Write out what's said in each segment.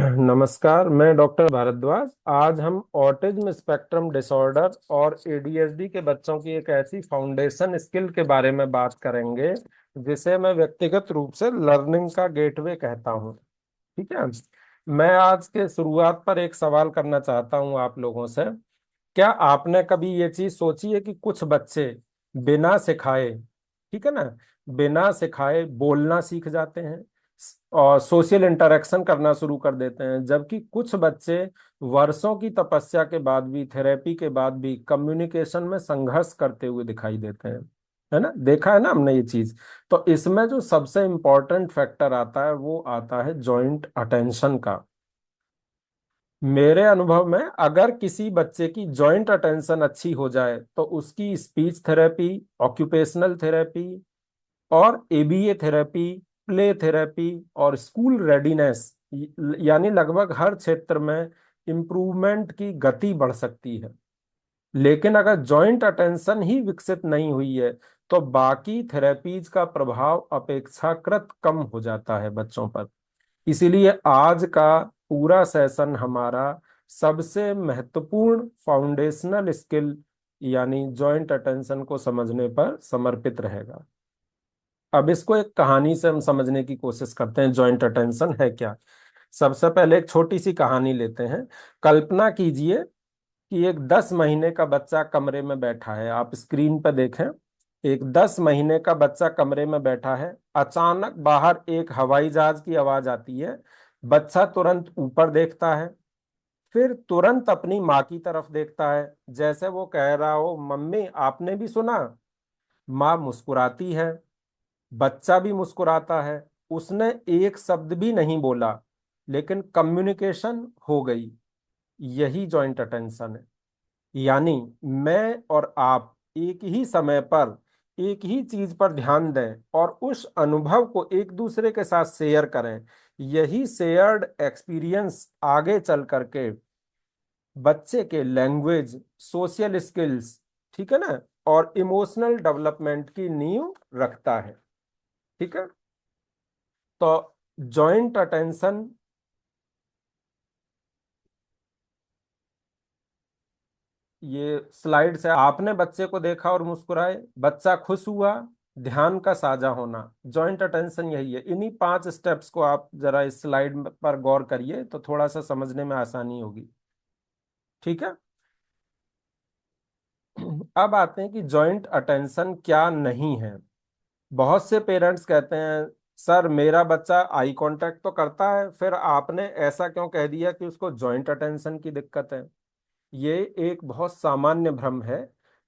नमस्कार, मैं डॉक्टर भारद्वाज। आज हम ऑटिज्म स्पेक्ट्रम डिसऑर्डर और एडीएचडी के बच्चों की एक ऐसी फाउंडेशन स्किल के बारे में बात करेंगे जिसे मैं व्यक्तिगत रूप से लर्निंग का गेटवे कहता हूँ। ठीक है। मैं आज के शुरुआत पर एक सवाल करना चाहता हूँ आप लोगों से। क्या आपने कभी ये चीज सोची है कि कुछ बच्चे बिना सिखाए, ठीक है ना, बिना सिखाए बोलना सीख जाते हैं और सोशल इंटरेक्शन करना शुरू कर देते हैं, जबकि कुछ बच्चे वर्षों की तपस्या के बाद भी, थेरेपी के बाद भी कम्युनिकेशन में संघर्ष करते हुए दिखाई देते हैं। है ना, देखा है ना हमने ये चीज। तो इसमें जो सबसे इम्पोर्टेंट फैक्टर आता है वो आता है जॉइंट अटेंशन का। मेरे अनुभव में अगर किसी बच्चे की जॉइंट अटेंशन अच्छी हो जाए तो उसकी स्पीच थेरेपी, ऑक्यूपेशनल थेरेपी और एबीए थेरेपी, प्ले थेरेपी और स्कूल रेडीनेस, यानी लगभग हर क्षेत्र में इम्प्रूवमेंट की गति बढ़ सकती है। लेकिन अगर जॉइंट अटेंशन ही विकसित नहीं हुई है तो बाकी थेरेपीज का प्रभाव अपेक्षाकृत कम हो जाता है बच्चों पर। इसीलिए आज का पूरा सेशन हमारा सबसे महत्वपूर्ण फाउंडेशनल स्किल यानी जॉइंट अटेंशन को समझने पर समर्पित रहेगा। अब इसको एक कहानी से हम समझने की कोशिश करते हैं, जॉइंट अटेंशन है क्या। सबसे पहले एक छोटी सी कहानी लेते हैं। कल्पना कीजिए कि एक 10 महीने का बच्चा कमरे में बैठा है। आप स्क्रीन पर देखें, एक 10 महीने का बच्चा कमरे में बैठा है। अचानक बाहर एक हवाई जहाज की आवाज आती है। बच्चा तुरंत ऊपर देखता है, फिर तुरंत अपनी माँ की तरफ देखता है, जैसे वो कह रहा हो, मम्मी आपने भी सुना। माँ मुस्कुराती है, बच्चा भी मुस्कुराता है। उसने एक शब्द भी नहीं बोला, लेकिन कम्युनिकेशन हो गई। यही जॉइंट अटेंशन है। यानी मैं और आप एक ही समय पर एक ही चीज पर ध्यान दें और उस अनुभव को एक दूसरे के साथ शेयर करें। यही शेयर्ड एक्सपीरियंस आगे चल करके बच्चे के लैंग्वेज, सोशल स्किल्स, ठीक है ना, और इमोशनल डेवलपमेंट की नींव रखता है। ठीक है। तो जॉइंट अटेंशन, ये स्लाइड से आपने बच्चे को देखा और मुस्कुराए, बच्चा खुश हुआ, ध्यान का साझा होना, जॉइंट अटेंशन यही है। इन्हीं 5 स्टेप्स को आप जरा इस स्लाइड पर गौर करिए तो थोड़ा सा समझने में आसानी होगी। ठीक है। अब आते हैं कि जॉइंट अटेंशन क्या नहीं है। बहुत से पेरेंट्स कहते हैं, सर मेरा बच्चा आई कांटेक्ट तो करता है, फिर आपने ऐसा क्यों कह दिया कि उसको जॉइंट अटेंशन की दिक्कत है। ये एक बहुत सामान्य भ्रम है।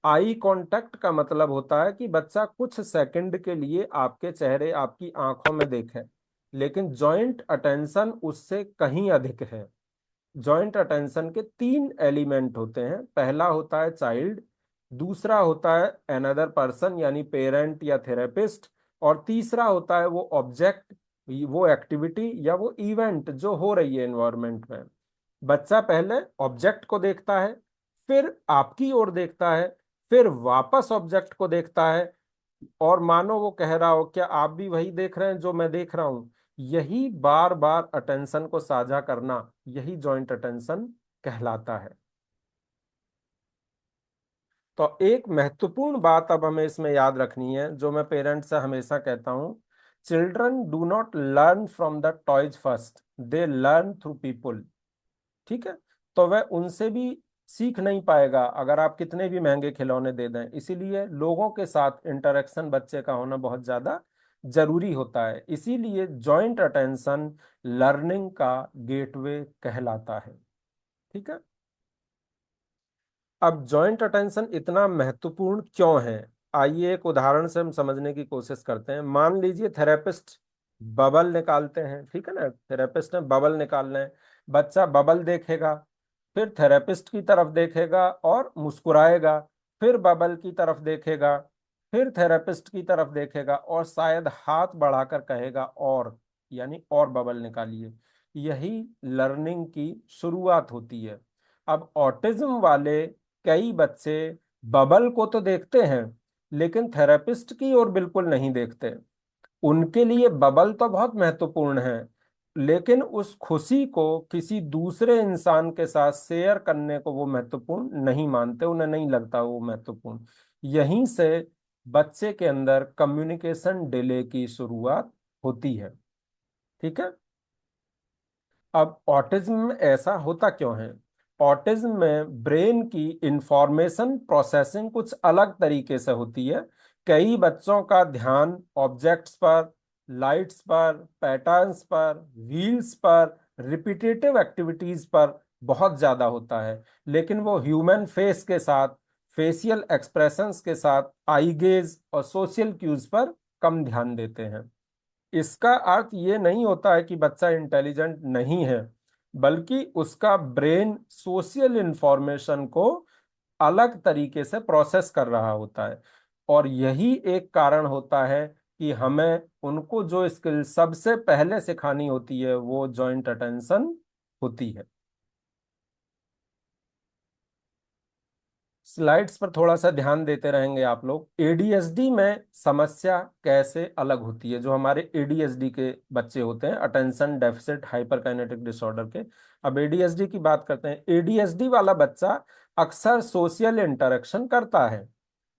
आई कांटेक्ट का मतलब होता है कि बच्चा कुछ सेकंड के लिए आपके चेहरे, आपकी आंखों में देखे। लेकिन जॉइंट अटेंशन उससे कहीं अधिक है। जॉइंट अटेंशन के 3 एलिमेंट होते हैं। पहला होता है चाइल्ड, दूसरा होता है अनदर पर्सन यानी पेरेंट या थेरेपिस्ट, और तीसरा होता है वो ऑब्जेक्ट, वो एक्टिविटी या वो इवेंट जो हो रही है एनवायरनमेंट में। बच्चा पहले ऑब्जेक्ट को देखता है, फिर आपकी ओर देखता है, फिर वापस ऑब्जेक्ट को देखता है, और मानो वो कह रहा हो, क्या आप भी वही देख रहे हैं जो मैं देख रहा हूं। यही बार बार अटेंशन को साझा करना, यही जॉइंट अटेंशन कहलाता है। तो एक महत्वपूर्ण बात अब हमें इसमें याद रखनी है, जो मैं पेरेंट्स से हमेशा कहता हूं। Children do not learn from the toys first, they learn through people. ठीक है। तो वह उनसे भी सीख नहीं पाएगा अगर आप कितने भी महंगे खिलौने दे दें। इसीलिए लोगों के साथ इंटरेक्शन बच्चे का होना बहुत ज्यादा जरूरी होता है। इसीलिए जॉइंट अटेंशन लर्निंग का गेटवे कहलाता है। ठीक है। अब जॉइंट अटेंशन इतना महत्वपूर्ण क्यों है, आइए एक उदाहरण से हम समझने की कोशिश करते हैं। मान लीजिए थेरेपिस्ट बबल निकालते हैं, ठीक है ना, थेरेपिस्ट ने बबल निकालना है। बच्चा बबल देखेगा, फिर थेरेपिस्ट की तरफ देखेगा और मुस्कुराएगा, फिर बबल की तरफ देखेगा, फिर थेरेपिस्ट की तरफ देखेगा और शायद हाथ बढ़ाकर कहेगा और, यानी और बबल निकालिए। यही लर्निंग की शुरुआत होती है। अब ऑटिज्म वाले कई बच्चे बबल को तो देखते हैं, लेकिन थेरेपिस्ट की ओर बिल्कुल नहीं देखते। उनके लिए बबल तो बहुत महत्वपूर्ण है, लेकिन उस खुशी को किसी दूसरे इंसान के साथ शेयर करने को वो महत्वपूर्ण नहीं मानते, उन्हें नहीं लगता वो महत्वपूर्ण। यहीं से बच्चे के अंदर कम्युनिकेशन डिले की शुरुआत होती है। ठीक है। अब ऑटिज्म में ऐसा होता क्यों है? ऑटिज्म में ब्रेन की इंफॉर्मेशन प्रोसेसिंग कुछ अलग तरीके से होती है। कई बच्चों का ध्यान ऑब्जेक्ट्स पर, लाइट्स पर, पैटर्न्स पर, व्हील्स पर, रिपीटेटिव एक्टिविटीज पर बहुत ज्यादा होता है, लेकिन वो ह्यूमन फेस के साथ, फेशियल एक्सप्रेशंस के साथ, आई गेज और सोशल क्यूज पर कम ध्यान देते हैं। इसका अर्थ ये नहीं होता है कि बच्चा इंटेलिजेंट नहीं है, बल्कि उसका ब्रेन सोशल इंफॉर्मेशन को अलग तरीके से प्रोसेस कर रहा होता है। और यही एक कारण होता है कि हमें उनको जो स्किल सबसे पहले सिखानी होती है वो जॉइंट अटेंशन होती है। स्लाइड्स पर थोड़ा सा ध्यान देते रहेंगे आप लोग। एडीएसडी में समस्या कैसे अलग होती है? जो हमारे एडीएसडी के बच्चे होते हैं, अटेंशन डेफिसिट हाइपरकाइनेटिक डिसऑर्डर के, अब एडीएसडी की बात करते हैं। एडीएसडी वाला बच्चा अक्सर सोशल इंटरेक्शन करता है,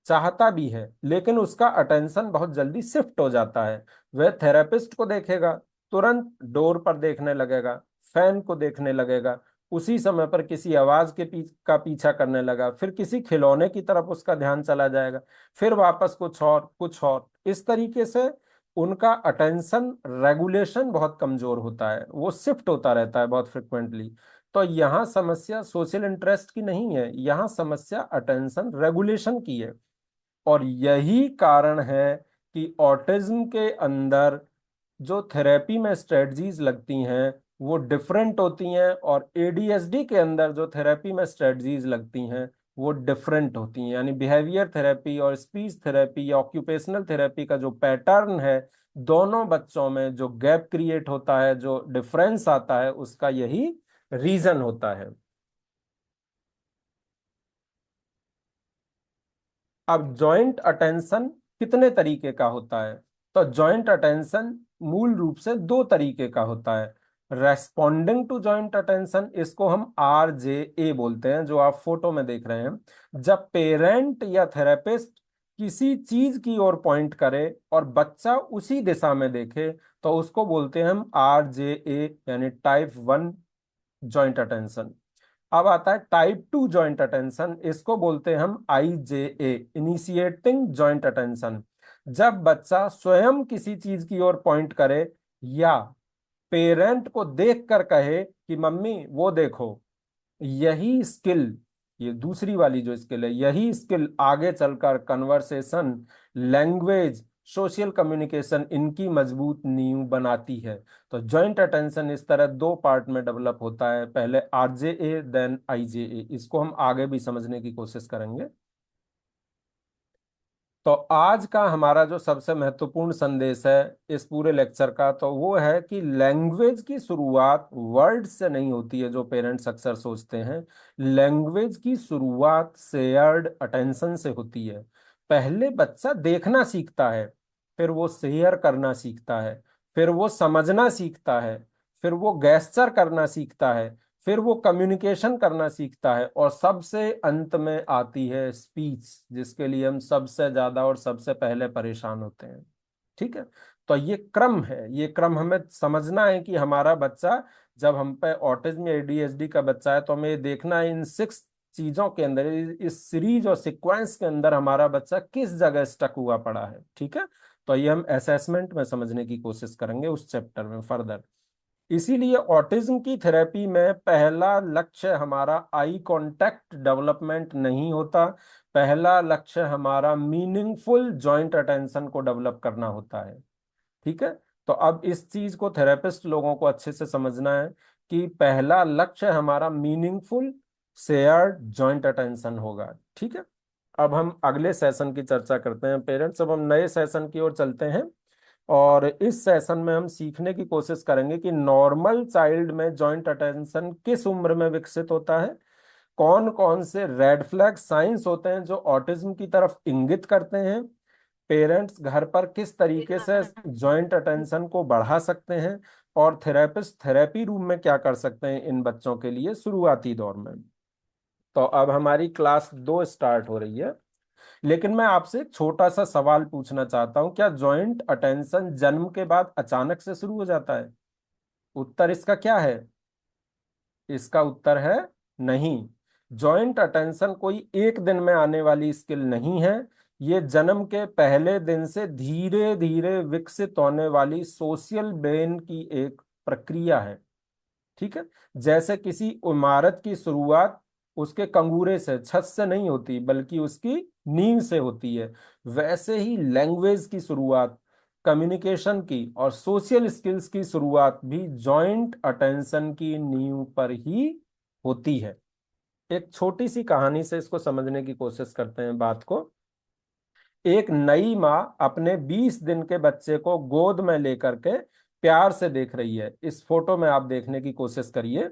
चाहता भी है, लेकिन उसका अटेंशन बहुत जल्दी शिफ्ट हो जाता है। वह थेरेपिस्ट को देखेगा, तुरंत डोर पर देखने लगेगा, फैन को देखने लगेगा, उसी समय पर किसी आवाज का पीछा करने लगा, फिर किसी खिलौने की तरफ उसका ध्यान चला जाएगा, फिर वापस कुछ और कुछ और। इस तरीके से उनका अटेंशन रेगुलेशन बहुत कमजोर होता है, वो शिफ्ट होता रहता है बहुत फ्रिक्वेंटली। तो यहाँ समस्या सोशल इंटरेस्ट की नहीं है, यहाँ समस्या अटेंशन रेगुलेशन की है। और यही कारण है कि ऑटिज्म के अंदर जो थेरेपी में स्ट्रेटजीज लगती हैं वो डिफरेंट होती हैं, और एडीएसडी के अंदर जो थेरेपी में स्ट्रेटजीज लगती हैं वो डिफरेंट होती हैं। यानी बिहेवियर थेरेपी और स्पीच थेरेपी या ऑक्यूपेशनल थेरेपी का जो पैटर्न है, दोनों बच्चों में जो गैप क्रिएट होता है, जो डिफरेंस आता है, उसका यही रीजन होता है। अब जॉइंट अटेंशन कितने तरीके का होता है? तो जॉइंट अटेंशन मूल रूप से दो तरीके का होता है। रेस्पॉन्डिंग टू जॉइंट अटेंशन, इसको हम RJA बोलते हैं, जो आप फोटो में देख रहे हैं। जब पेरेंट या थेरेपिस्ट किसी चीज की ओर पॉइंट करे और बच्चा उसी दिशा में देखे, तो उसको बोलते हैं हम RJA, यानी टाइप 1 जॉइंट अटेंशन। अब आता है टाइप 2 जॉइंट अटेंशन, इसको बोलते हैं हम IJA, इनिशिएटिंग जॉइंट अटेंशन। जब बच्चा स्वयं किसी चीज की ओर पॉइंट करे या पेरेंट को देखकर कहे कि मम्मी वो देखो, यही स्किल, ये दूसरी वाली जो स्किल है, यही स्किल आगे चलकर कन्वर्सेशन, लैंग्वेज, सोशल कम्युनिकेशन, इनकी मजबूत नींव बनाती है। तो जॉइंट अटेंशन इस तरह दो पार्ट में डेवलप होता है, पहले RJA देन IJA। इसको हम आगे भी समझने की कोशिश करेंगे। तो आज का हमारा जो सबसे महत्वपूर्ण संदेश है इस पूरे लेक्चर का, तो वो है कि लैंग्वेज की शुरुआत वर्ड से नहीं होती है, जो पेरेंट्स अक्सर सोचते हैं। लैंग्वेज की शुरुआत शेयर्ड अटेंशन से होती है। पहले बच्चा देखना सीखता है, फिर वो शेयर करना सीखता है, फिर वो समझना सीखता है, फिर वो गेस्चर करना सीखता है, फिर वो कम्युनिकेशन करना सीखता है, और सबसे अंत में आती है स्पीच, जिसके लिए हम सबसे ज्यादा और सबसे पहले परेशान होते हैं। ठीक है। तो ये क्रम है, ये क्रम हमें समझना है कि हमारा बच्चा, जब हम पे ऑटिज्म या ADHD का बच्चा है, तो हमें ये देखना है इन 6 चीजों के अंदर, इस सीरीज और सीक्वेंस के अंदर हमारा बच्चा किस जगह स्टक हुआ पड़ा है। ठीक है। तो ये हम असेसमेंट में समझने की कोशिश करेंगे उस चैप्टर में फर्दर। इसीलिए ऑटिज्म की थेरेपी में पहला लक्ष्य हमारा आई कांटेक्ट डेवलपमेंट नहीं होता, पहला लक्ष्य हमारा मीनिंगफुल जॉइंट अटेंशन को डेवलप करना होता है। ठीक है। तो अब इस चीज को थेरेपिस्ट लोगों को अच्छे से समझना है कि पहला लक्ष्य हमारा मीनिंगफुल शेयर्ड जॉइंट अटेंशन होगा। ठीक है। अब हम अगले सेशन की चर्चा करते हैं पेरेंट्स। अब हम नए सेशन की ओर चलते हैं, और इस सेशन में हम सीखने की कोशिश करेंगे कि नॉर्मल चाइल्ड में जॉइंट अटेंशन किस उम्र में विकसित होता है, कौन कौन से रेड फ्लैग साइंस होते हैं जो ऑटिज्म की तरफ इंगित करते हैं, पेरेंट्स घर पर किस तरीके से जॉइंट अटेंशन को बढ़ा सकते हैं, और थेरेपिस्ट थेरेपी रूम में क्या कर सकते हैं इन बच्चों के लिए शुरुआती दौर में। तो अब हमारी क्लास 2 स्टार्ट हो रही है, लेकिन मैं आपसे एक छोटा सा सवाल पूछना चाहता हूं, क्या जॉइंट अटेंशन जन्म के बाद अचानक से शुरू हो जाता है? उत्तर इसका क्या है? इसका उत्तर है नहीं। जॉइंट अटेंशन कोई एक दिन में आने वाली स्किल नहीं है। ये जन्म के पहले दिन से धीरे धीरे विकसित होने वाली सोशल ब्रेन की एक प्रक्रिया है। ठीक है। जैसे किसी इमारत की शुरुआत उसके कंगूरे से, छत से नहीं होती, बल्कि उसकी नींव से होती है, वैसे ही लैंग्वेज की शुरुआत, कम्युनिकेशन की और सोशल स्किल्स की शुरुआत भी जॉइंट अटेंशन की नींव पर ही होती है। एक छोटी सी कहानी से इसको समझने की कोशिश करते हैं बात को। एक नई माँ अपने 20 दिन के बच्चे को गोद में लेकर के प्यार से देख रही है। इस फोटो में आप देखने की कोशिश करिए।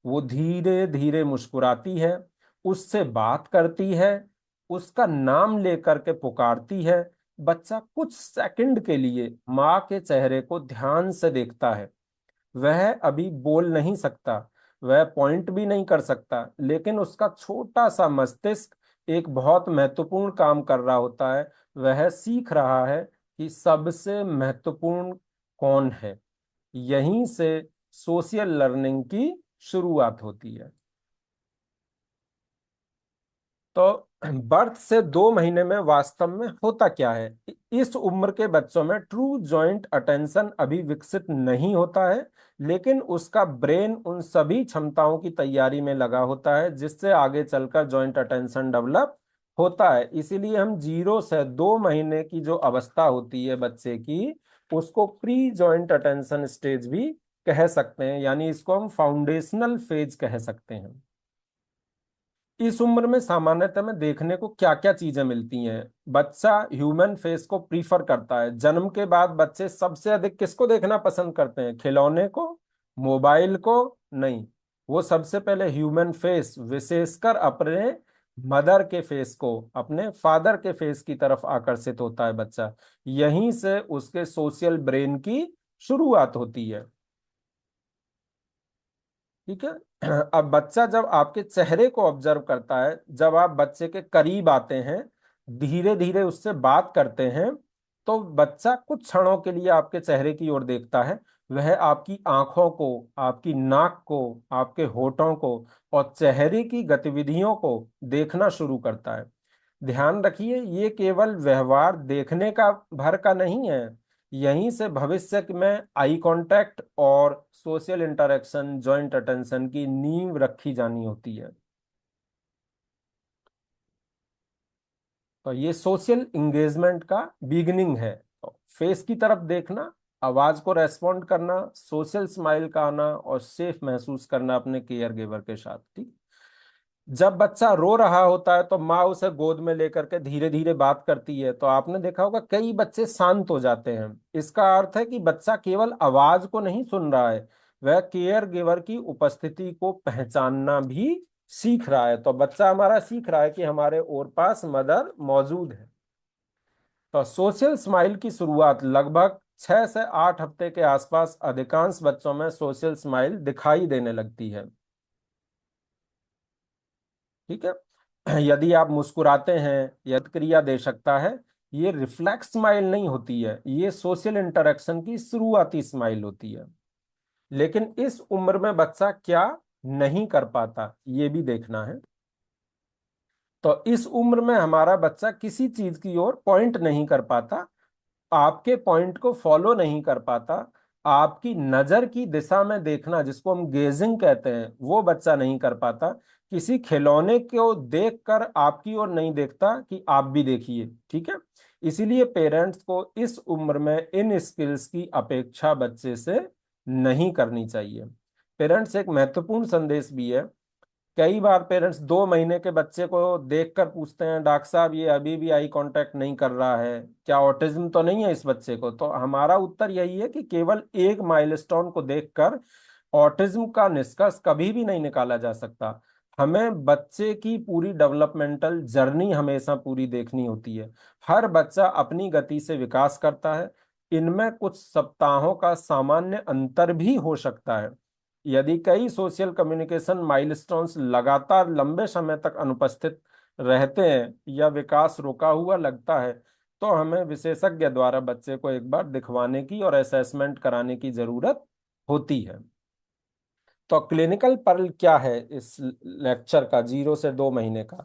वो धीरे धीरे मुस्कुराती है, उससे बात करती है, उसका नाम लेकर के पुकारती है। बच्चा कुछ सेकंड के लिए माँ के चेहरे को ध्यान से देखता है। वह अभी बोल नहीं सकता, वह पॉइंट भी नहीं कर सकता, लेकिन उसका छोटा सा मस्तिष्क एक बहुत महत्वपूर्ण काम कर रहा होता है। वह सीख रहा है कि सबसे महत्वपूर्ण कौन है। यहीं से सोशल लर्निंग की शुरुआत होती है। तो बर्थ से 2 महीने में वास्तव में होता क्या है? इस उम्र के बच्चों में ट्रू जॉइंट अटेंशन अभी विकसित नहीं होता है, लेकिन उसका ब्रेन उन सभी क्षमताओं की तैयारी में लगा होता है जिससे आगे चलकर जॉइंट अटेंशन डेवलप होता है। इसीलिए हम 0 से 2 महीने की जो अवस्था होती है बच्चे की, उसको प्री जॉइंट अटेंशन स्टेज भी कह सकते हैं, यानी इसको हम फाउंडेशनल फेज कह सकते हैं। इस उम्र में सामान्यतः में देखने को क्या क्या चीजें मिलती हैं? बच्चा ह्यूमन फेस को प्रीफर करता है। जन्म के बाद बच्चे सबसे अधिक किसको देखना पसंद करते हैं? खिलौने को, मोबाइल को? नहीं, वो सबसे पहले ह्यूमन फेस, विशेषकर अपने मदर के फेस को, अपने फादर के फेस की तरफ आकर्षित होता है बच्चा। यहीं से उसके सोशल ब्रेन की शुरुआत होती है। ठीक है। अब बच्चा जब आपके चेहरे को ऑब्जर्व करता है, जब आप बच्चे के करीब आते हैं, धीरे धीरे उससे बात करते हैं, तो बच्चा कुछ क्षणों के लिए आपके चेहरे की ओर देखता है। वह आपकी आंखों को, आपकी नाक को, आपके होठों को और चेहरे की गतिविधियों को देखना शुरू करता है। ध्यान रखिए, ये केवल व्यवहार देखने का भर का नहीं है। यहीं से भविष्य में आई कांटेक्ट और सोशल इंटरेक्शन, जॉइंट अटेंशन की नींव रखी जानी होती है। तो ये सोशल एंगेजमेंट का बिगिनिंग है। तो फेस की तरफ देखना, आवाज को रेस्पॉन्ड करना, सोशल स्माइल का आना और सेफ महसूस करना अपने केयर गिवर के साथ। ठीक। जब बच्चा रो रहा होता है तो माँ उसे गोद में लेकर के धीरे धीरे बात करती है। तो आपने देखा होगा कई बच्चे शांत हो जाते हैं। इसका अर्थ है कि बच्चा केवल आवाज को नहीं सुन रहा है, वह केयर गिवर की उपस्थिति को पहचानना भी सीख रहा है। तो बच्चा हमारा सीख रहा है कि हमारे और पास मदर मौजूद है। तो सोशल स्माइल की शुरुआत लगभग 6 से 8 हफ्ते के आसपास अधिकांश बच्चों में सोशल स्माइल दिखाई देने लगती है। ठीक है। यदि आप मुस्कुराते हैं, यह क्रिया दे सकता है। ये रिफ्लेक्स स्माइल नहीं होती है, ये सोशल इंटरेक्शन की शुरुआती स्माइल होती है। लेकिन इस उम्र में बच्चा क्या नहीं कर पाता, ये भी देखना है। तो इस उम्र में हमारा बच्चा किसी चीज की ओर पॉइंट नहीं कर पाता, आपके पॉइंट को फॉलो नहीं कर पाता। आपकी नजर की दिशा में देखना, जिसको हम गेजिंग कहते हैं, वो बच्चा नहीं कर पाता। किसी खिलौने को देखकर आपकी ओर नहीं देखता कि आप भी देखिए। ठीक है। इसीलिए पेरेंट्स को इस उम्र में इन स्किल्स की अपेक्षा बच्चे से नहीं करनी चाहिए। पेरेंट्स एक महत्वपूर्ण संदेश भी है। कई बार पेरेंट्स 2 महीने के बच्चे को देखकर पूछते हैं, डॉक्टर साहब ये अभी भी आई कांटेक्ट नहीं कर रहा है, क्या ऑटिज्म तो नहीं है इस बच्चे को? तो हमारा उत्तर यही है कि केवल एक माइलस्टोन को देखकर ऑटिज्म का निष्कर्ष कभी भी नहीं निकाला जा सकता। हमें बच्चे की पूरी डेवलपमेंटल जर्नी हमेशा पूरी देखनी होती है। हर बच्चा अपनी गति से विकास करता है। इनमें कुछ सप्ताहों का सामान्य अंतर भी हो सकता है। यदि कई सोशल कम्युनिकेशन माइलस्टोन्स लगातार लंबे समय तक अनुपस्थित रहते हैं या विकास रुका हुआ लगता है, तो हमें विशेषज्ञ द्वारा बच्चे को एक बार दिखवाने की और असेसमेंट कराने की जरूरत होती है। तो क्लिनिकल पर्ल क्या है इस लेक्चर का, 0 से 2 महीने का,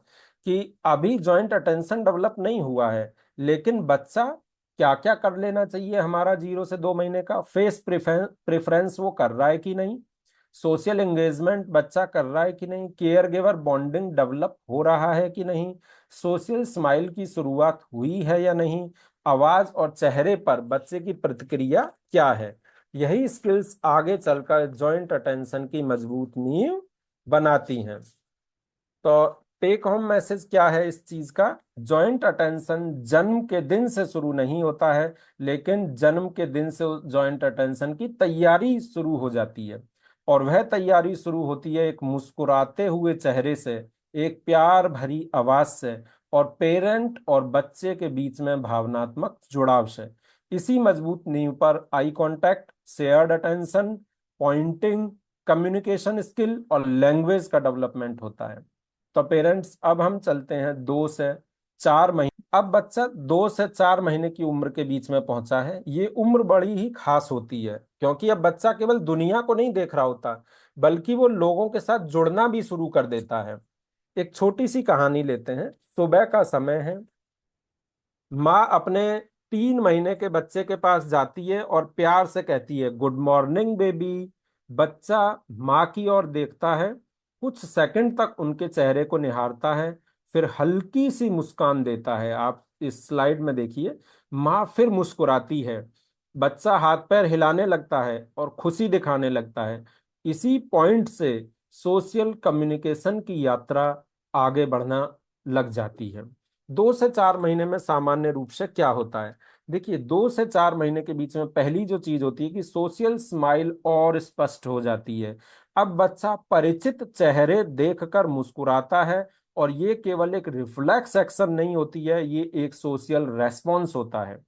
कि अभी जॉइंट अटेंशन डेवलप नहीं हुआ है, लेकिन बच्चा क्या क्या कर लेना चाहिए हमारा 0 से 2 महीने का। फेस प्रेफरेंस वो कर रहा है कि नहीं, सोशल एंगेजमेंट बच्चा कर रहा है कि नहीं, केयर गिवर बॉन्डिंग डेवलप हो रहा है कि नहीं, सोशल स्माइल की शुरुआत हुई है या नहीं, आवाज और चेहरे पर बच्चे की प्रतिक्रिया क्या है। यही स्किल्स आगे चलकर जॉइंट अटेंशन की मजबूत नींव बनाती हैं। तो टेक होम मैसेज क्या है इस चीज का, जॉइंट अटेंशन जन्म के दिन से शुरू नहीं होता है, लेकिन जन्म के दिन से जॉइंट अटेंशन की तैयारी शुरू हो जाती है। और वह तैयारी शुरू होती है एक मुस्कुराते हुए चेहरे से, एक प्यार भरी आवाज से, और पेरेंट और बच्चे के बीच में भावनात्मक जुड़ाव से। इसी मजबूत नींव पर eye contact, shared attention, pointing, communication skill और लैंग्वेज का डेवलपमेंट होता है। तो पेरेंट्स, अब हम चलते हैं 2 से 4 महीने। अब बच्चा 2 से 4 महीने की उम्र के बीच में पहुंचा है। ये उम्र बड़ी ही खास होती है, क्योंकि अब बच्चा केवल दुनिया को नहीं देख रहा होता, बल्कि वो लोगों के साथ जुड़ना भी शुरू कर देता है। एक छोटी सी कहानी लेते हैं। सुबह का समय है। माँ अपने 3 महीने के बच्चे के पास जाती है और प्यार से कहती है, गुड मॉर्निंग बेबी। बच्चा माँ की ओर देखता है, कुछ सेकंड तक उनके चेहरे को निहारता है, फिर हल्की सी मुस्कान देता है। आप इस स्लाइड में देखिए, माँ फिर मुस्कुराती है, बच्चा हाथ पैर हिलाने लगता है और खुशी दिखाने लगता है। इसी पॉइंट से सोशल कम्युनिकेशन की यात्रा आगे बढ़ना लग जाती है। 2 से 4 महीने में सामान्य रूप से क्या होता है, देखिए 2 से 4 महीने के बीच में पहली जो चीज होती है कि सोशल स्माइल और स्पष्ट हो जाती है। अब बच्चा परिचित चेहरे देखकर मुस्कुराता है, और ये केवल एक रिफ्लेक्स एक्शन नहीं होती है, ये एक सोशल रेस्पॉन्स होता है।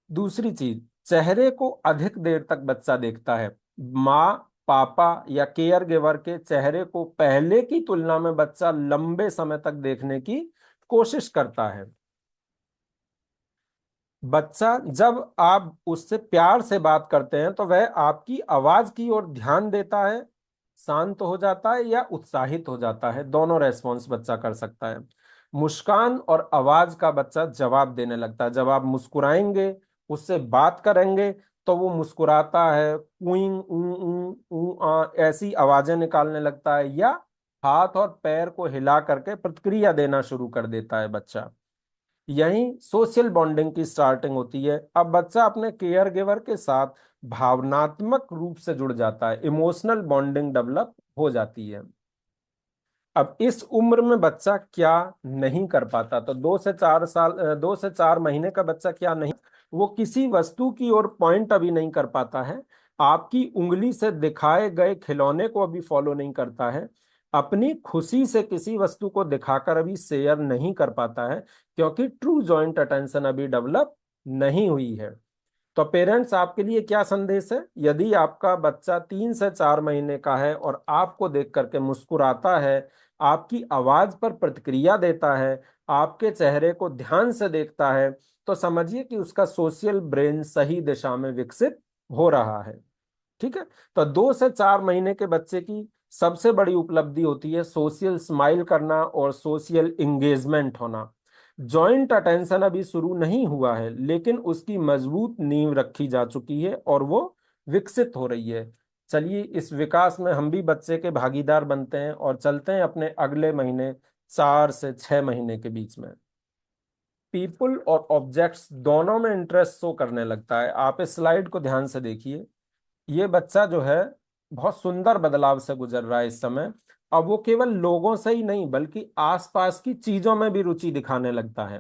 दूसरी चीज, चेहरे को अधिक देर तक बच्चा देखता है। माँ, पापा या केयर गिवर के चेहरे को पहले की तुलना में बच्चा लंबे समय तक देखने की कोशिश करता है। बच्चा जब आप उससे प्यार से बात करते हैं, तो वह आपकी आवाज की ओर ध्यान देता है, शांत हो जाता है या उत्साहित हो जाता है, दोनों रेस्पॉन्स बच्चा कर सकता है। मुस्कान और आवाज का बच्चा जवाब देने लगता है। जब आप मुस्कुराएंगे, उससे बात करेंगे, तो वो मुस्कुराता है, ऊइंग ऊ ऊ ऊ आ ऐसी आवाजें निकालने लगता है, या हाथ और पैर को हिला करके प्रतिक्रिया देना शुरू कर देता है बच्चा। यही सोशल बॉन्डिंग की स्टार्टिंग होती है। अब बच्चा अपने केयर गिवर के साथ भावनात्मक रूप से जुड़ जाता है, इमोशनल बॉन्डिंग डेवलप हो जाती है। अब इस उम्र में बच्चा क्या नहीं कर पाता, तो 2 से 4 साल 2 से 4 महीने का बच्चा क्या नहीं, वो किसी वस्तु की ओर पॉइंट अभी नहीं कर पाता है, आपकी उंगली से दिखाए गए खिलौने को अभी फॉलो नहीं करता है, अपनी खुशी से किसी वस्तु को दिखाकर अभी शेयर नहीं कर पाता है, क्योंकि ट्रू जॉइंट अटेंशन अभी डेवलप नहीं हुई है। तो पेरेंट्स, आपके लिए क्या संदेश है, यदि आपका बच्चा 3 से 4 महीने का है और आपको देख करके मुस्कुराता है, आपकी आवाज पर प्रतिक्रिया देता है, आपके चेहरे को ध्यान से देखता है, तो समझिए कि उसका सोशल ब्रेन सही दिशा में विकसित हो रहा है। ठीक है। तो 2 से 4 महीने के बच्चे की सबसे बड़ी उपलब्धि होती है सोशल स्माइल करना और सोशल एंगेजमेंट होना। जॉइंट अटेंशन अभी शुरू नहीं हुआ है, लेकिन उसकी मजबूत नींव रखी जा चुकी है और वो विकसित हो रही है। चलिए, इस विकास में हम भी बच्चे के भागीदार बनते हैं और चलते हैं अपने अगले महीने 4 से 6 महीने के बीच में। पीपल और ऑब्जेक्ट्स दोनों में इंटरेस्ट शो करने लगता है। आप इस स्लाइड को ध्यान से देखिए। ये बच्चा जो है बहुत सुंदर बदलाव से गुजर रहा है इस समय। अब वो केवल लोगों से ही नहीं, बल्कि आसपास की चीजों में भी रुचि दिखाने लगता है।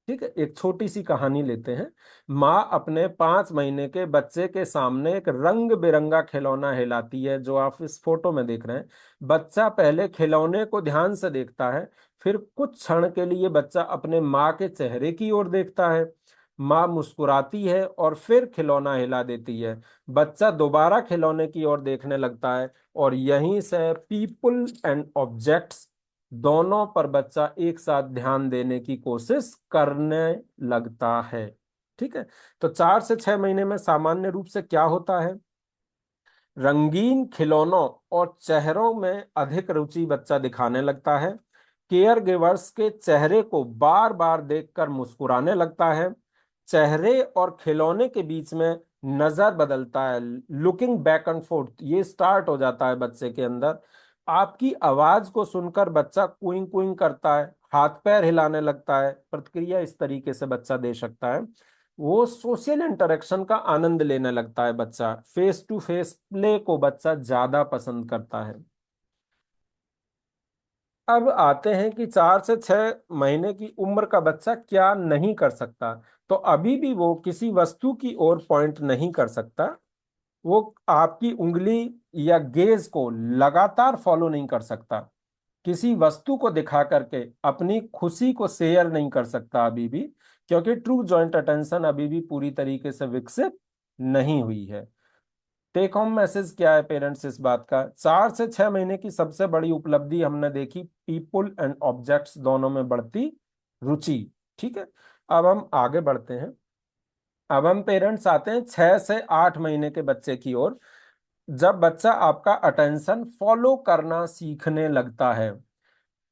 ठीक है। एक छोटी सी कहानी लेते हैं। माँ अपने 5 महीने के बच्चे के सामने एक रंग बिरंगा खिलौना हिलाती है, जो आप इस फोटो में देख रहे हैं। बच्चा पहले खिलौने को ध्यान से देखता है, फिर कुछ क्षण के लिए बच्चा अपने माँ के चेहरे की ओर देखता है। माँ मुस्कुराती है और फिर खिलौना हिला देती है। बच्चा दोबारा खिलौने की ओर देखने लगता है और यहीं से पीपल एंड ऑब्जेक्ट्स दोनों पर बच्चा एक साथ ध्यान देने की कोशिश करने लगता है। ठीक है। तो 4 से 6 महीने में सामान्य रूप से क्या होता है? रंगीन खिलौनों और चेहरों में अधिक रुचि बच्चा दिखाने लगता है। केयर गिवर्स के चेहरे को बार बार देखकर मुस्कुराने लगता है। चेहरे और खिलौने के बीच में नजर बदलता है, लुकिंग बैक एंड फोर्थ ये स्टार्ट हो जाता है बच्चे के अंदर। आपकी आवाज को सुनकर बच्चा कुइंग कुइंग करता है, हाथ पैर हिलाने लगता है। प्रतिक्रिया इस तरीके से बच्चा दे सकता है। वो सोशल इंटरेक्शन का आनंद लेने लगता है बच्चा। फेस टू फेस प्ले को बच्चा ज्यादा पसंद करता है। अब आते हैं कि 4 से 6 महीने की उम्र का बच्चा क्या नहीं कर सकता। तो अभी भी वो किसी वस्तु की ओर पॉइंट नहीं कर सकता। वो आपकी उंगली या गेज को लगातार फॉलो नहीं कर सकता। किसी वस्तु को दिखा करके अपनी खुशी को शेयर नहीं कर सकता अभी भी, क्योंकि ट्रू जॉइंट अटेंशन अभी भी पूरी तरीके से विकसित नहीं हुई है। टेक होम मैसेज क्या है पेरेंट्स इस बात का? 4 से 6 महीने की सबसे बड़ी उपलब्धि हमने देखी पीपुल एंड ऑब्जेक्ट्स दोनों में बढ़ती रुचि। ठीक है। अब हम आगे बढ़ते हैं। अब हम पेरेंट्स आते हैं 6 से 8 महीने के बच्चे की ओर। जब बच्चा आपका अटेंशन फॉलो करना सीखने लगता है।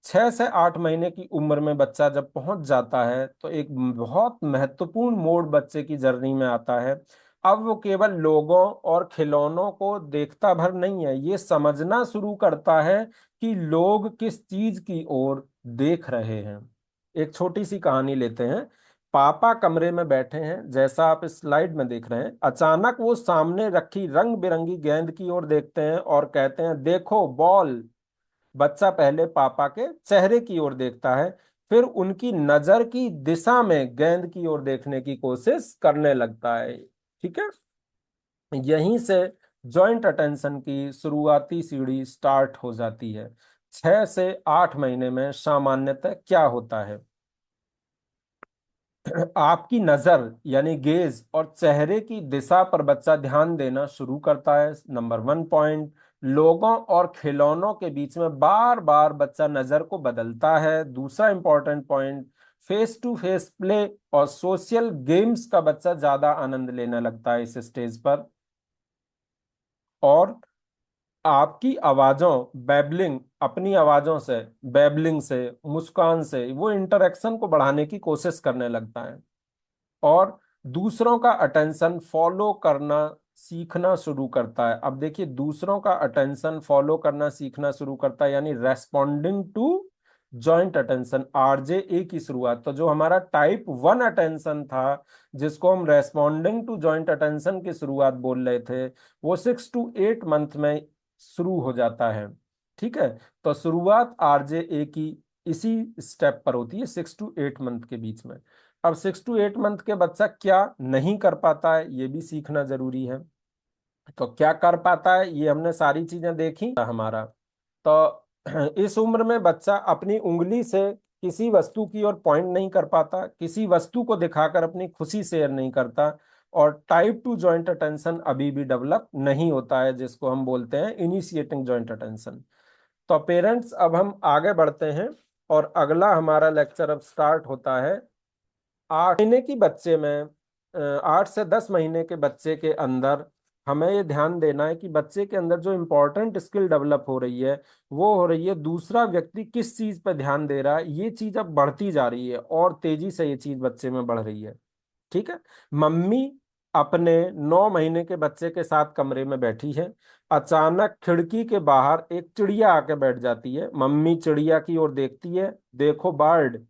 6 से 8 महीने की उम्र में बच्चा जब पहुंच जाता है तो एक बहुत महत्वपूर्ण मोड़ बच्चे की जर्नी में आता है। अब वो केवल लोगों और खिलौनों को देखता भर नहीं है, ये समझना शुरू करता है कि लोग किस चीज की ओर देख रहे हैं। एक छोटी सी कहानी लेते हैं। पापा कमरे में बैठे हैं, जैसा आप इस स्लाइड में देख रहे हैं। अचानक वो सामने रखी रंग बिरंगी गेंद की ओर देखते हैं और कहते हैं, देखो बॉल। बच्चा पहले पापा के चेहरे की ओर देखता है, फिर उनकी नजर की दिशा में गेंद की ओर देखने की कोशिश करने लगता है। ठीक है। यहीं से जॉइंट अटेंशन की शुरुआती सीढ़ी स्टार्ट हो जाती है। 6 से 8 महीने में सामान्यतः क्या होता है? आपकी नजर यानी गेज और चेहरे की दिशा पर बच्चा ध्यान देना शुरू करता है। नंबर 1 पॉइंट, लोगों और खिलौनों के बीच में बार बार बच्चा नजर को बदलता है। दूसरा important point, face to face play और सोशल गेम्स का बच्चा ज्यादा आनंद लेने लगता है इस स्टेज पर। और आपकी आवाजों बैबलिंग, अपनी आवाजों से, बैबलिंग से, मुस्कान से वो इंटरेक्शन को बढ़ाने की कोशिश करने लगता है। और दूसरों का अटेंशन फॉलो करना सीखना शुरू करता है। अब देखिए, दूसरों का अटेंशन फॉलो करना सीखना शुरू करता है यानी responding to joint attention, RJA की शुरुआत। तो जो हमारा टाइप 1 अटेंशन था, जिसको हम रेस्पॉन्डिंग टू जॉइंट अटेंशन की शुरुआत बोल रहे थे, वो 6 to 8 मंथ में शुरू हो जाता है। ठीक है। तो शुरुआत RJA की इसी स्टेप पर होती है, 6 to 8 मंथ के बीच में। अब 6 to 8 मंथ के बच्चा क्या नहीं कर पाता है, ये भी सीखना जरूरी है। तो क्या कर पाता है, ये हमने सारी चीजें देखी हमारा। तो इस उम्र में बच्चा अपनी उंगली से किसी वस्तु की ओर पॉइंट नहीं कर पाता, किसी वस्तु को दिखाकर अपनी खुशी शेयर नहीं करता, और टाइप 2 जॉइंट अटेंशन अभी भी डेवलप नहीं होता है, जिसको हम बोलते हैं इनिशिएटिंग जॉइंट अटेंशन। तो पेरेंट्स, अब हम आगे बढ़ते हैं और अगला हमारा लेक्चर अब स्टार्ट होता है 8 महीने की बच्चे में। 8 से 10 महीने के बच्चे के अंदर हमें ये ध्यान देना है कि बच्चे के अंदर जो इम्पोर्टेंट स्किल डेवलप हो रही है, वो हो रही है दूसरा व्यक्ति किस चीज पर ध्यान दे रहा है। ये चीज अब बढ़ती जा रही है और तेजी से ये चीज बच्चे में बढ़ रही है। ठीक है। मम्मी अपने 9 महीने के बच्चे के साथ कमरे में बैठी है। अचानक खिड़की के बाहर एक चिड़िया आके बैठ जाती है। मम्मी चिड़िया की ओर देखती है, देखो बर्ड।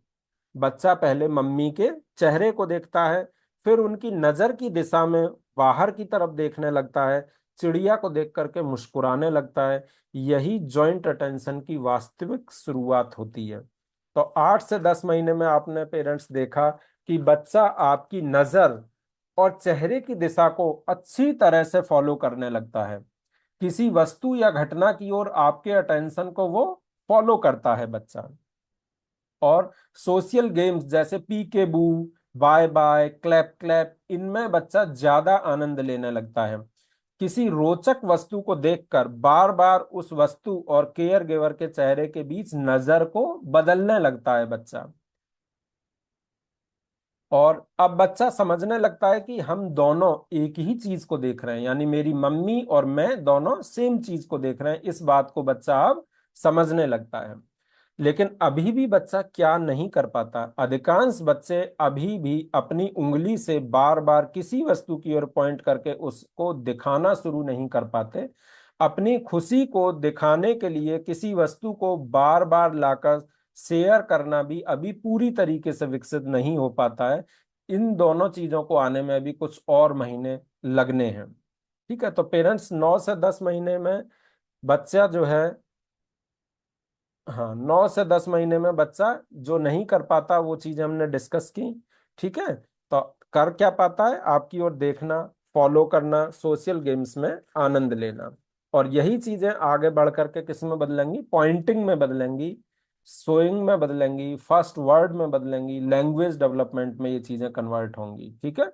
बच्चा पहले मम्मी के चेहरे को देखता है, फिर उनकी नजर की दिशा में बाहर की तरफ देखने लगता है, चिड़िया को देख करके मुस्कुराने लगता है। यही जॉइंट अटेंशन की वास्तविक शुरुआत होती है। तो 8 से 10 महीने में आपने पेरेंट्स देखा कि बच्चा आपकी नजर और चेहरे की दिशा को अच्छी तरह से फॉलो करने लगता है। किसी वस्तु या घटना की ओर आपके अटेंशन को वो फॉलो करता है बच्चा। और सोशल गेम्स जैसे पीके बू, बाय बाय, क्लैप क्लैप, इनमें बच्चा ज्यादा आनंद लेने लगता है। किसी रोचक वस्तु को देखकर बार बार उस वस्तु और केयर गिवर के चेहरे के बीच नजर को बदलने लगता है बच्चा। और अब बच्चा समझने लगता है कि हम दोनों एक ही चीज को देख रहे हैं, यानी मेरी मम्मी और मैं दोनों सेम चीज को देख रहे हैं, इस बात को बच्चा अब समझने लगता है। लेकिन अभी भी बच्चा क्या नहीं कर पाता, अधिकांश बच्चे अभी भी अपनी उंगली से बार बार किसी वस्तु की ओर पॉइंट करके उसको दिखाना शुरू नहीं कर पाते। अपनी खुशी को दिखाने के लिए किसी वस्तु को बार बार लाकर शेयर करना भी अभी पूरी तरीके से विकसित नहीं हो पाता है। इन दोनों चीजों को आने में अभी कुछ और महीने लगने हैं। ठीक है, तो पेरेंट्स 9 से 10 महीने में बच्चा जो है, हाँ, 9 से 10 महीने में बच्चा जो नहीं कर पाता वो चीजें हमने डिस्कस की। ठीक है, तो कर क्या पाता है, आपकी ओर देखना, फॉलो करना, सोशल गेम्स में आनंद लेना। और यही चीजें आगे बढ़ करके किस में बदलेंगी, पॉइंटिंग में बदलेंगी, सोइंग में बदलेंगी, फर्स्ट वर्ड में बदलेंगी, लैंग्वेज डेवलपमेंट में ये चीजें कन्वर्ट होंगी। ठीक है,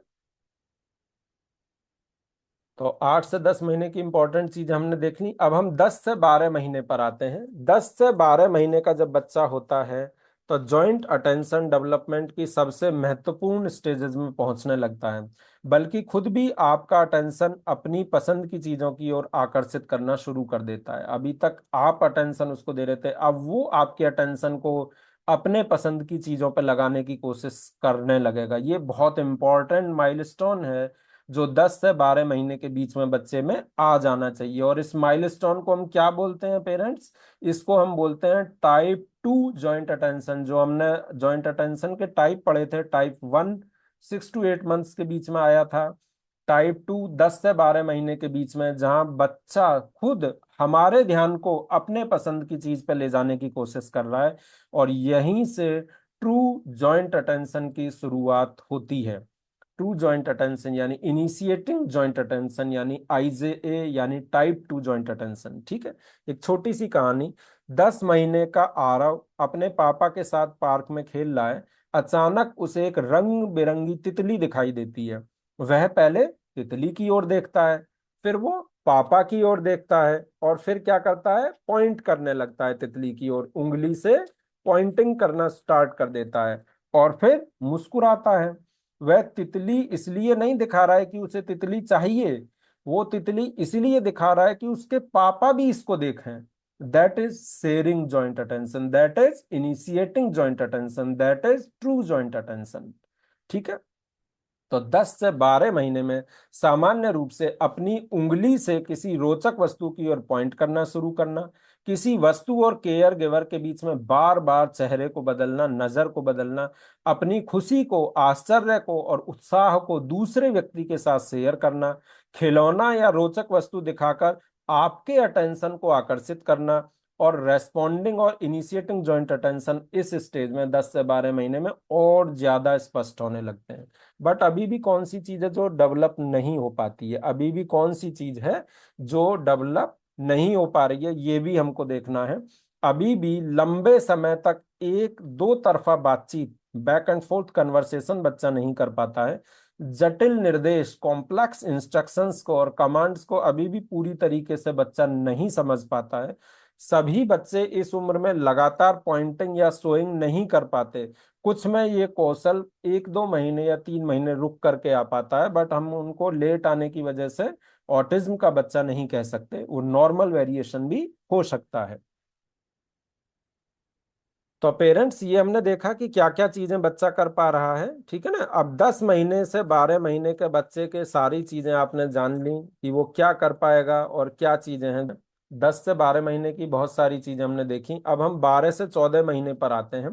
तो 8 से 10 महीने की इंपॉर्टेंट चीज हमने देख ली। अब हम 10 से 12 महीने पर आते हैं। 10 से 12 महीने का जब बच्चा होता है तो जॉइंट अटेंशन डेवलपमेंट की सबसे महत्वपूर्ण स्टेजेस में पहुंचने लगता है। बल्कि खुद भी आपका अटेंशन अपनी पसंद की चीजों की ओर आकर्षित करना शुरू कर देता है। अभी तक आप अटेंशन उसको दे रहे थे, अब वो आपके अटेंशन को अपने पसंद की चीजों पर लगाने की कोशिश करने लगेगा। ये बहुत इंपॉर्टेंट माइलस्टोन है जो 10 से 12 महीने के बीच में बच्चे में आ जाना चाहिए। और इस माइलस्टोन को हम क्या बोलते हैं पेरेंट्स, इसको हम बोलते हैं टाइप 2 जॉइंट अटेंशन। जो हमने जॉइंट अटेंशन के टाइप पढ़े थे, टाइप 1 6 to 8 मंथ्स के बीच में आया था, टाइप 2 10 से 12 महीने के बीच में, जहां बच्चा खुद हमारे ध्यान को अपने पसंद की चीज पे ले जाने की कोशिश कर रहा है। और यहीं से ट्रू जॉइंट अटेंशन की शुरुआत होती है। टू जॉइंट अटेंशन यानी इनिशिएटिंग जॉइंट अटेंशन, यानी आईजेए, यानी टाइप 2 जॉइंट अटेंशन। ठीक है, एक छोटी सी कहानी। 10 महीने का आरव अपने पापा के साथ पार्क में खेल रहा है। अचानक उसे एक रंग बिरंगी तितली दिखाई देती है। वह पहले तितली की ओर देखता है, फिर वो पापा की ओर देखता है, और फिर क्या करता है, पॉइंट करने लगता है तितली की ओर, उंगली से पॉइंटिंग करना स्टार्ट कर देता है, और फिर मुस्कुराता है। वह तितली इसलिए नहीं दिखा रहा है कि उसे तितली चाहिए, वो तितली इसलिए दिखा रहा है कि उसके पापा भी इसको देखें। That is sharing joint attention, that is initiating joint attention, that is true joint attention. ठीक है, तो 10 से 12 महीने में सामान्य रूप से अपनी उंगली से किसी रोचक वस्तु की ओर पॉइंट करना शुरू करना, किसी वस्तु और केयर गिवर के बीच में बार बार चेहरे को बदलना, नजर को बदलना, अपनी खुशी को, आश्चर्य को और उत्साह को दूसरे व्यक्ति के साथ शेयर करना, खिलौना या रोचक वस्तु दिखाकर आपके अटेंशन को आकर्षित करना, और रेस्पॉन्डिंग और इनिशिएटिंग जॉइंट अटेंशन इस स्टेज में 10 से 12 महीने में और ज्यादा स्पष्ट होने लगते हैं। बट अभी भी कौन सी चीज है जो डेवलप नहीं हो पाती है, अभी भी कौन सी चीज है जो डेवलप नहीं हो पा रही है, ये भी हमको देखना है। अभी भी लंबे समय तक एक दो तरफा बातचीत, बैक एंड फोर्थ कन्वर्सेशन बच्चा नहीं कर पाता है। जटिल निर्देश, कॉम्प्लेक्स इंस्ट्रक्शंस को और कमांड्स को अभी भी पूरी तरीके से बच्चा नहीं समझ पाता है। सभी बच्चे इस उम्र में लगातार पॉइंटिंग या शोइंग नहीं कर पाते। कुछ में ये कौशल 1 2 महीने या 3 महीने रुक करके आ पाता है, बट हम उनको लेट आने की वजह से ऑटिज्म का बच्चा नहीं कह सकते, वो नॉर्मल वेरिएशन भी हो सकता है। तो पेरेंट्स, ये हमने देखा कि क्या क्या चीजें बच्चा कर पा रहा है। ठीक है ना, अब 10 महीने से 12 महीने के बच्चे के सारी चीजें आपने जान ली कि वो क्या कर पाएगा और क्या चीजें हैं। 10 से 12 महीने की बहुत सारी चीजें हमने देखी। अब हम 12 से 14 महीने पर आते हैं।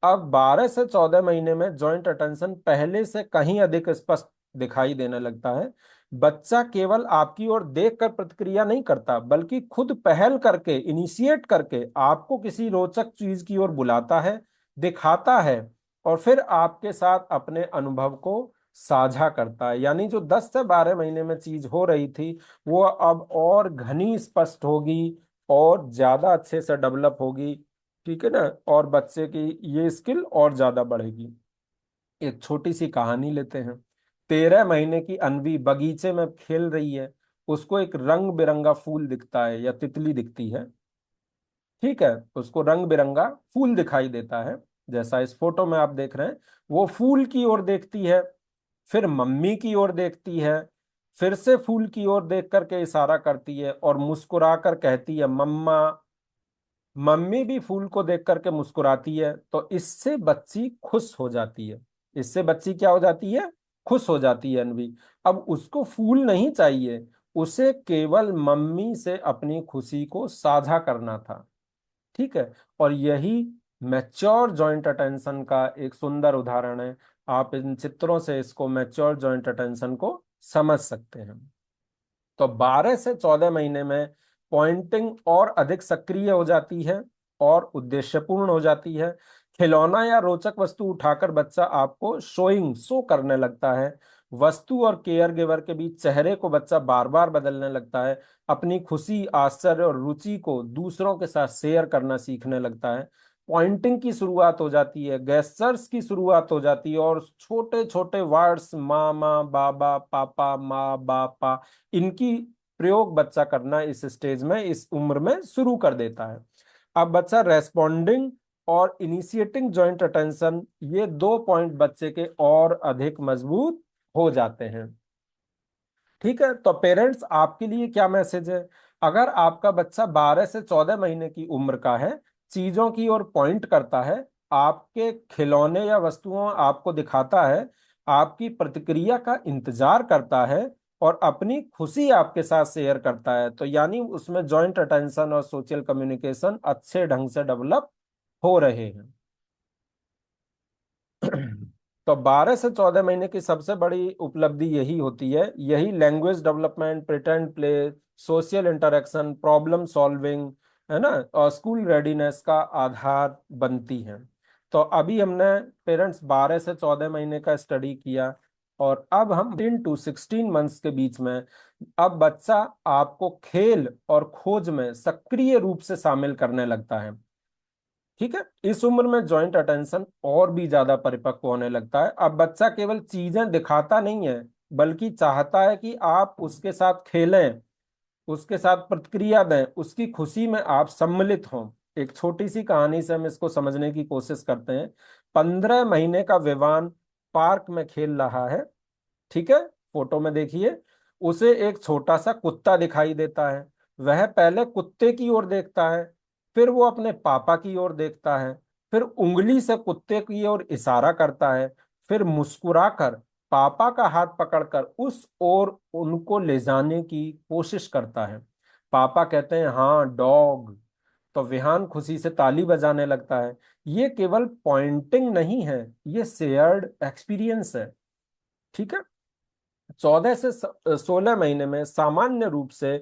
अब 12 से 14 महीने में जॉइंट अटेंशन पहले से कहीं अधिक स्पष्ट दिखाई देने लगता है। बच्चा केवल आपकी ओर देखकर प्रतिक्रिया नहीं करता, बल्कि खुद पहल करके, इनिशिएट करके आपको किसी रोचक चीज की ओर बुलाता है, दिखाता है, और फिर आपके साथ अपने अनुभव को साझा करता है। यानी जो 10 से 12 महीने में चीज हो रही थी, वो अब और घनी स्पष्ट होगी और ज्यादा अच्छे से डेवलप होगी। ठीक है ना, और बच्चे की ये स्किल और ज्यादा बढ़ेगी। एक छोटी सी कहानी लेते हैं। 13 महीने की अनवी बगीचे में खेल रही है। उसको एक रंग बिरंगा फूल दिखता है या तितली दिखती है। ठीक है, उसको रंग बिरंगा फूल दिखाई देता है, जैसा इस फोटो में आप देख रहे हैं। वो फूल की ओर देखती है, फिर मम्मी की ओर देखती है, फिर से फूल की ओर देख करके इशारा करती है और मुस्कुरा कर कहती है मम्मा। मम्मी भी फूल को देख करके मुस्कुराती है, तो इससे बच्ची खुश हो जाती है। इससे बच्ची क्या हो जाती है? खुश हो जाती है अनवी। अब उसको फूल नहीं चाहिए, उसे केवल मम्मी से अपनी खुशी को साझा करना था। ठीक है, और यही मैच्योर जॉइंट अटेंशन का एक सुंदर उदाहरण है। आप इन चित्रों से इसको मैच्योर जॉइंट अटेंशन को समझ सकते हैं। तो 12 से 14 महीने में पॉइंटिंग और अधिक सक्रिय हो जाती है और उद्देश्यपूर्ण हो जाती है। खिलौना या रोचक वस्तु उठाकर बच्चा आपको शो करने लगता है। वस्तु और केयर गिवर के बीच चेहरे को बच्चा बार बार बदलने लगता है। अपनी खुशी, आश्चर्य और रुचि को दूसरों के साथ शेयर करना सीखने लगता है। पॉइंटिंग की शुरुआत हो जाती है, गेस्चर्स की शुरुआत हो जाती है, और छोटे छोटे वर्ड्स मामा, बाबा, पापा, माँ, बापा, इनकी प्रयोग बच्चा करना इस स्टेज में, इस उम्र में शुरू कर देता है। अब बच्चा रेस्पॉन्डिंग और इनिशिएटिंग जॉइंट अटेंशन, ये 2 पॉइंट बच्चे के और अधिक मजबूत हो जाते हैं। ठीक है, तो पेरेंट्स आपके लिए क्या मैसेज है? अगर आपका बच्चा 12 से 14 महीने की उम्र का है, चीजों की ओर पॉइंट करता है, आपके खिलौने या वस्तुओं आपको दिखाता है, आपकी प्रतिक्रिया का इंतजार करता है और अपनी खुशी आपके साथ शेयर करता है, तो यानी उसमें जॉइंट अटेंशन और सोशल कम्युनिकेशन अच्छे ढंग से डेवलप हो रहे हैं। तो 12 से 14 महीने की सबसे बड़ी उपलब्धि यही होती है, यही language development, pretend play, social interaction, problem solving, है ना, और स्कूल रेडीनेस का आधार बनती है। तो अभी हमने पेरेंट्स 12 से 14 महीने का स्टडी किया, और अब हम 10 to 16 मंथ्स के बीच में, अब बच्चा आपको खेल और खोज में सक्रिय रूप से शामिल करने लगता है। ठीक है, इस उम्र में जॉइंट अटेंशन और भी ज्यादा परिपक्व होने लगता है। अब बच्चा केवल चीजें दिखाता नहीं है, बल्कि चाहता है कि आप उसके साथ खेलें, उसके साथ प्रतिक्रिया दें, उसकी खुशी में आप सम्मिलित हों। एक छोटी सी कहानी से हम इसको समझने की कोशिश करते हैं। 15 महीने का विवान पार्क में खेल रहा है। ठीक है, फोटो में देखिए, उसे एक छोटा सा कुत्ता दिखाई देता है। वह पहले कुत्ते की ओर देखता है, फिर वो अपने पापा की ओर देखता है, फिर उंगली से कुत्ते की ओर इशारा करता है, फिर मुस्कुराकर पापा का हाथ पकड़कर उस ओर उनको ले जाने की कोशिश करता है। पापा कहते हैं हाँ डॉग, तो विहान खुशी से ताली बजाने लगता है। ये केवल पॉइंटिंग नहीं है, ये शेयर्ड एक्सपीरियंस है। ठीक है, 14 से 16 महीने में सामान्य रूप से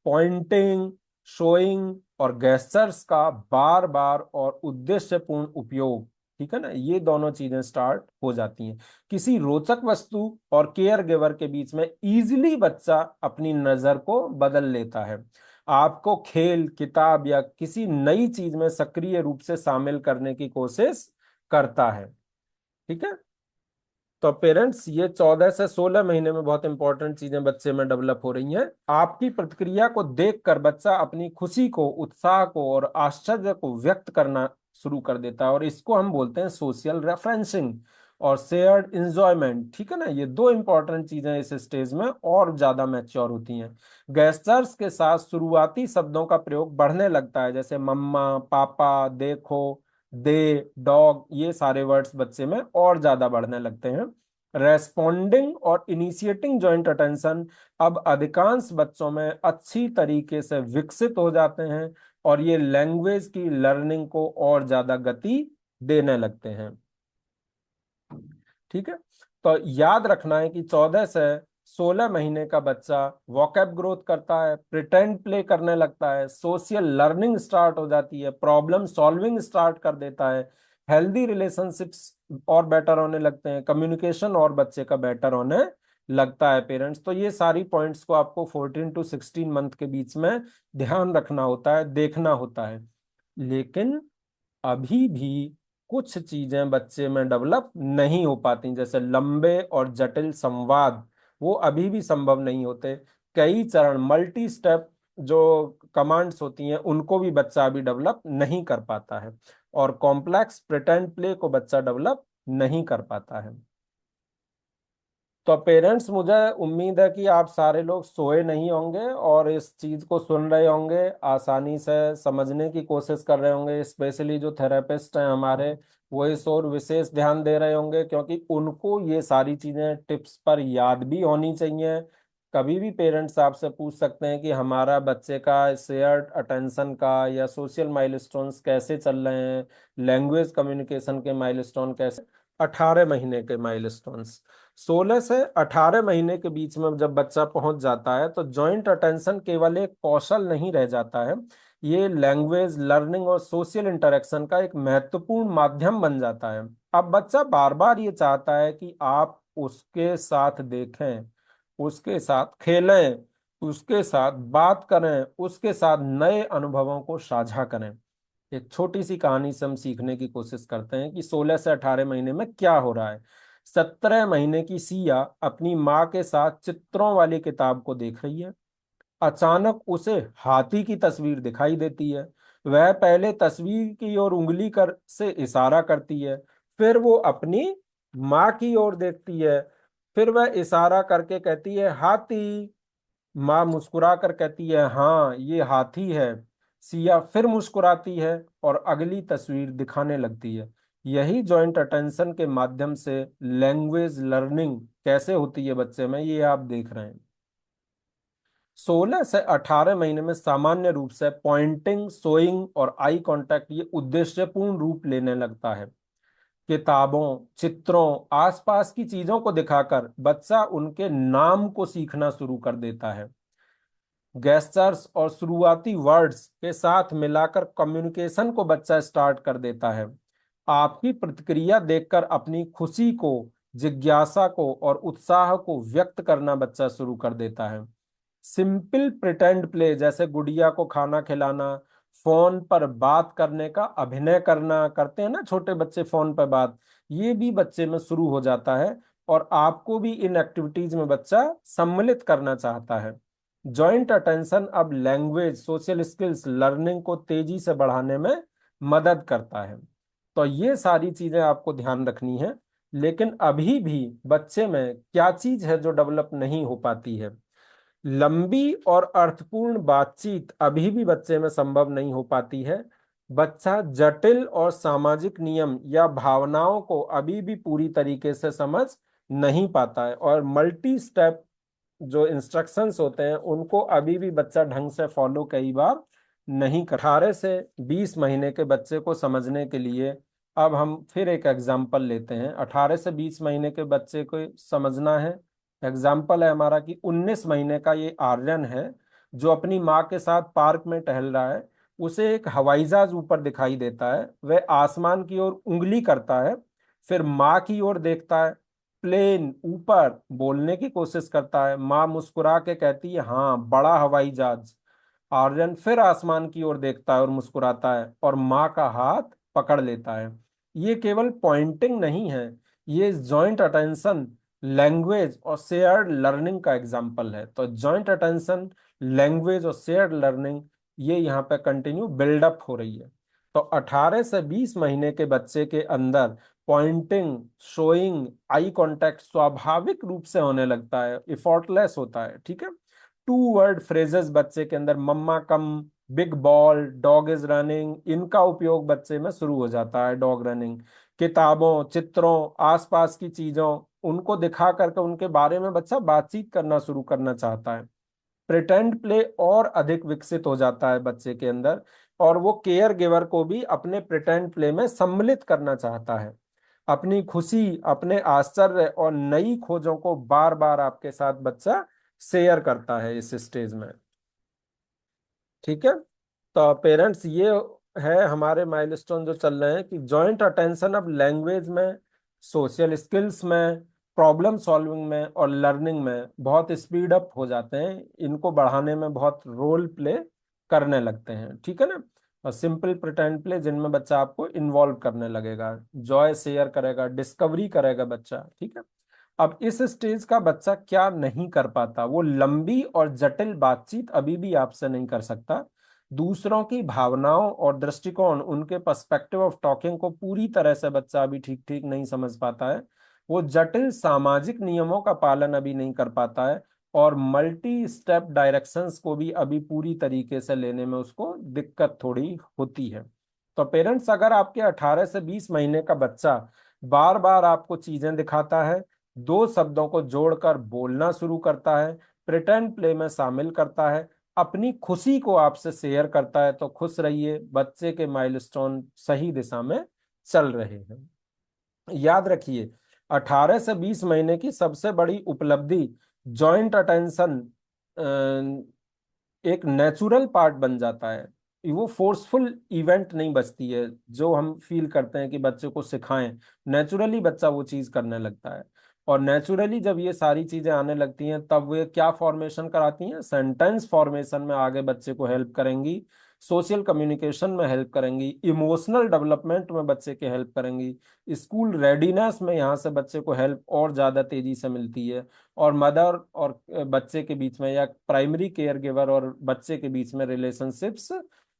पॉइंटिंग, शोइंग और गेस्चर्स का बार बार और उद्देश्यपूर्ण उपयोग, ठीक है ना, ये दोनों चीजें स्टार्ट हो जाती हैं। किसी रोचक वस्तु और केयर गिवर के बीच में इजीली बच्चा अपनी नजर को बदल लेता है, आपको खेल, किताब या किसी नई चीज में सक्रिय रूप से शामिल करने की कोशिश करता है। ठीक है, तो पेरेंट्स ये 14 से 16 महीने में बहुत इंपॉर्टेंट चीजें बच्चे में डेवलप हो रही हैं। आपकी प्रतिक्रिया को देखकर बच्चा अपनी खुशी को, उत्साह को और आश्चर्य को व्यक्त करना शुरू कर देता है, और इसको हम बोलते हैं सोशल रेफरेंसिंग और शेयर्ड इंजॉयमेंट। ठीक है ना, ये दो इंपॉर्टेंट चीजें इस स्टेज में और ज्यादा मैच्योर होती हैं। गेस्चर्स के साथ शुरुआती शब्दों का प्रयोग बढ़ने लगता है, जैसे मम्मा, पापा, देखो, दे, डॉग, ये सारे वर्ड्स बच्चे में और ज्यादा बढ़ने लगते हैं। रेस्पॉन्डिंग और इनिशिएटिंग जॉइंट अटेंशन अब अधिकांश बच्चों में अच्छी तरीके से विकसित हो जाते हैं, और ये लैंग्वेज की लर्निंग को और ज्यादा गति देने लगते हैं। ठीक है, तो याद रखना है कि 14 से 16 महीने का बच्चा वॉकैब ग्रोथ करता है, प्रिटेंड प्ले करने लगता है, सोशल लर्निंग स्टार्ट हो जाती है, प्रॉब्लम सॉल्विंग स्टार्ट कर देता है, हेल्दी रिलेशनशिप्स और बेटर होने लगते हैं, कम्युनिकेशन और बच्चे का बेटर होने लगता है। पेरेंट्स, तो ये सारी पॉइंट्स को आपको 14 to 16 मंथ के बीच में ध्यान रखना होता है, देखना होता है। लेकिन अभी भी कुछ चीजें बच्चे में डेवलप नहीं हो पाती, जैसे लंबे और जटिल संवाद, वो अभी भी संभव नहीं होते। कई चरण, मल्टी स्टेप जो कमांड्स होती हैं, उनको भी बच्चा अभी डेवलप नहीं कर पाता है। और कॉम्प्लेक्स प्रिटेंड प्ले को बच्चा डेवलप नहीं कर पाता है। तो पेरेंट्स, मुझे उम्मीद है कि आप सारे लोग सोए नहीं होंगे और इस चीज को सुन रहे होंगे, आसानी से समझने की कोशिश कर रहे होंगे। स्पेशली जो थेरेपिस्ट हैं हमारे, वो इस और विशेष ध्यान दे रहे होंगे, क्योंकि उनको ये सारी चीजें टिप्स पर याद भी होनी चाहिए। कभी भी पेरेंट्स आपसे पूछ सकते हैं कि हमारा बच्चे का शेयर्ड अटेंशन का या सोशल माइलस्टोन्स कैसे चल रहे हैं, लैंग्वेज कम्युनिकेशन के माइलस्टोन कैसे। 18 महीने के माइलस्टोन्स, 16 से 18 महीने के बीच में जब बच्चा पहुंच जाता है, तो जॉइंट अटेंशन केवल एक कौशल नहीं रह जाता है, ये लैंग्वेज लर्निंग और सोशल इंटरेक्शन का एक महत्वपूर्ण माध्यम बन जाता है। अब बच्चा बार बार ये चाहता है कि आप उसके साथ देखें, उसके साथ खेलें, उसके साथ बात करें, उसके साथ नए अनुभवों को साझा करें। एक छोटी सी कहानी से हम सीखने की कोशिश करते हैं कि 16 से 18 महीने में क्या हो रहा है। 17 महीने की सिया अपनी माँ के साथ चित्रों वाली किताब को देख रही है। अचानक उसे हाथी की तस्वीर दिखाई देती है। वह पहले तस्वीर की ओर उंगली कर से इशारा करती है, फिर वो अपनी माँ की ओर देखती है, फिर वह इशारा करके कहती है हाथी। माँ मुस्कुरा कर कहती है हाँ ये हाथी है। सिया फिर मुस्कुराती है और अगली तस्वीर दिखाने लगती है। यही जॉइंट अटेंशन के माध्यम से लैंग्वेज लर्निंग कैसे होती है बच्चे में, ये आप देख रहे हैं। 16 से 18 महीने में सामान्य रूप से पॉइंटिंग, सोइंग और आई कांटेक्ट ये उद्देश्यपूर्ण रूप लेने लगता है। किताबों, चित्रों, आसपास की चीजों को दिखाकर बच्चा उनके नाम को सीखना शुरू कर देता है। गेस्चर्स और शुरुआती वर्ड्स के साथ मिलाकर कम्युनिकेशन को बच्चा स्टार्ट कर देता है। आपकी प्रतिक्रिया देखकर अपनी खुशी को, जिज्ञासा को और उत्साह को व्यक्त करना बच्चा शुरू कर देता है। सिंपल प्रिटेंड प्ले, जैसे गुड़िया को खाना खिलाना, फोन पर बात करने का अभिनय करना, करते हैं ना छोटे बच्चे फोन पर बात, ये भी बच्चे में शुरू हो जाता है। और आपको भी इन एक्टिविटीज में बच्चा सम्मिलित करना चाहता है। जॉइंट अटेंशन अब लैंग्वेज, सोशल स्किल्स लर्निंग को तेजी से बढ़ाने में मदद करता है। तो ये सारी चीजें आपको ध्यान रखनी है। लेकिन अभी भी बच्चे में क्या चीज है जो डेवलप नहीं हो पाती है? लंबी और अर्थपूर्ण बातचीत अभी भी बच्चे में संभव नहीं हो पाती है। बच्चा जटिल और सामाजिक नियम या भावनाओं को अभी भी पूरी तरीके से समझ नहीं पाता है, और मल्टी स्टेप जो इंस्ट्रक्शंस होते हैं उनको अभी भी बच्चा ढंग से फॉलो कई बार नहीं कर। 18 से 20 महीने के बच्चे को समझने के लिए अब हम फिर एक एग्जाम्पल लेते हैं। 18 से 20 महीने के बच्चे को समझना है। एग्जाम्पल है हमारा कि 19 महीने का ये आर्यन है, जो अपनी माँ के साथ पार्क में टहल रहा है। उसे एक हवाई जहाज ऊपर दिखाई देता है। वह आसमान की ओर उंगली करता है, फिर माँ की ओर देखता है, प्लेन ऊपर बोलने की कोशिश करता है। माँ मुस्कुरा के कहती है हाँ बड़ा हवाई जहाज। आर्यन फिर आसमान की ओर देखता है और मुस्कुराता है, और माँ का हाथ पकड़ लेता है। ये केवल पॉइंटिंग नहीं है, ये जॉइंट अटेंशन, लैंग्वेज और शेयर्ड लर्निंग का एग्जाम्पल है। तो जॉइंट अटेंशन, लैंग्वेज और शेयर्ड लर्निंग ये यहाँ पे कंटिन्यू बिल्डअप हो रही है। तो 18 से 20 महीने के बच्चे के अंदर पॉइंटिंग, शोइंग, आई कांटेक्ट स्वाभाविक रूप से होने लगता है, इफोर्टलेस होता है। ठीक है। टू वर्ड फ्रेजेस बच्चे के अंदर, mama come, big ball, dog is running, इनका उपयोग बच्चे में शुरू हो जाता है। डॉग रनिंग, किताबों, चित्रों, आसपास की चीजों, उनको दिखा करके उनके बारे में बच्चा बातचीत करना शुरू करना चाहता है। प्रिटेंड प्ले और अधिक विकसित हो जाता है बच्चे के अंदर, और वो केयर गिवर को भी अपने प्रिटेंड प्ले में सम्मिलित करना चाहता है। अपनी खुशी, अपने आश्चर्य और नई खोजों को बार बार आपके साथ बच्चा शेयर करता है इस स्टेज में। ठीक है। तो पेरेंट्स, ये है हमारे माइलस्टोन जो चल रहे हैं कि जॉइंट अटेंशन अब लैंग्वेज में, सोशल स्किल्स में, प्रॉब्लम सॉल्विंग में और लर्निंग में बहुत स्पीड अप हो जाते हैं। इनको बढ़ाने में बहुत रोल प्ले करने लगते हैं। ठीक है ना। और सिंपल प्रिटेंड प्ले जिनमें बच्चा आपको इन्वॉल्व करने लगेगा, जॉय शेयर करेगा, डिस्कवरी करेगा बच्चा, ठीक है। अब इस स्टेज का बच्चा क्या नहीं कर पाता, वो लंबी और जटिल बातचीत अभी भी आपसे नहीं कर सकता। दूसरों की भावनाओं और दृष्टिकोण, उनके पर्सपेक्टिव ऑफ टॉकिंग को पूरी तरह से बच्चा अभी ठीक ठीक नहीं समझ पाता है। वो जटिल सामाजिक नियमों का पालन अभी नहीं कर पाता है, और मल्टी स्टेप डायरेक्शंस को भी अभी पूरी तरीके से लेने में उसको दिक्कत थोड़ी होती है। तो पेरेंट्स, अगर आपके 18 से 20 महीने का बच्चा बार बार आपको चीजें दिखाता है, दो शब्दों को जोड़कर बोलना शुरू करता है, प्रिटेंड प्ले में शामिल करता है, अपनी खुशी को आपसे शेयर करता है, तो खुश रहिए, बच्चे के माइलस्टोन सही दिशा में चल रहे हैं। याद रखिए, 18 से 20 महीने की सबसे बड़ी उपलब्धि जॉइंट अटेंशन एक नेचुरल पार्ट बन जाता है। वो फोर्सफुल इवेंट नहीं बचती है जो हम फील करते हैं कि बच्चे को सिखाएं। नेचुरली बच्चा वो चीज करने लगता है, और नेचुरली जब ये सारी चीजें आने लगती हैं तब वे क्या फॉर्मेशन कराती हैं, सेंटेंस फॉर्मेशन में आगे बच्चे को हेल्प करेंगी, सोशल कम्युनिकेशन में हेल्प करेंगी, इमोशनल डेवलपमेंट में बच्चे के हेल्प करेंगी, स्कूल रेडीनेस में यहाँ से बच्चे को हेल्प और ज्यादा तेजी से मिलती है, और मदर और बच्चे के बीच में या प्राइमरी केयर गिवर और बच्चे के बीच में रिलेशनशिप्स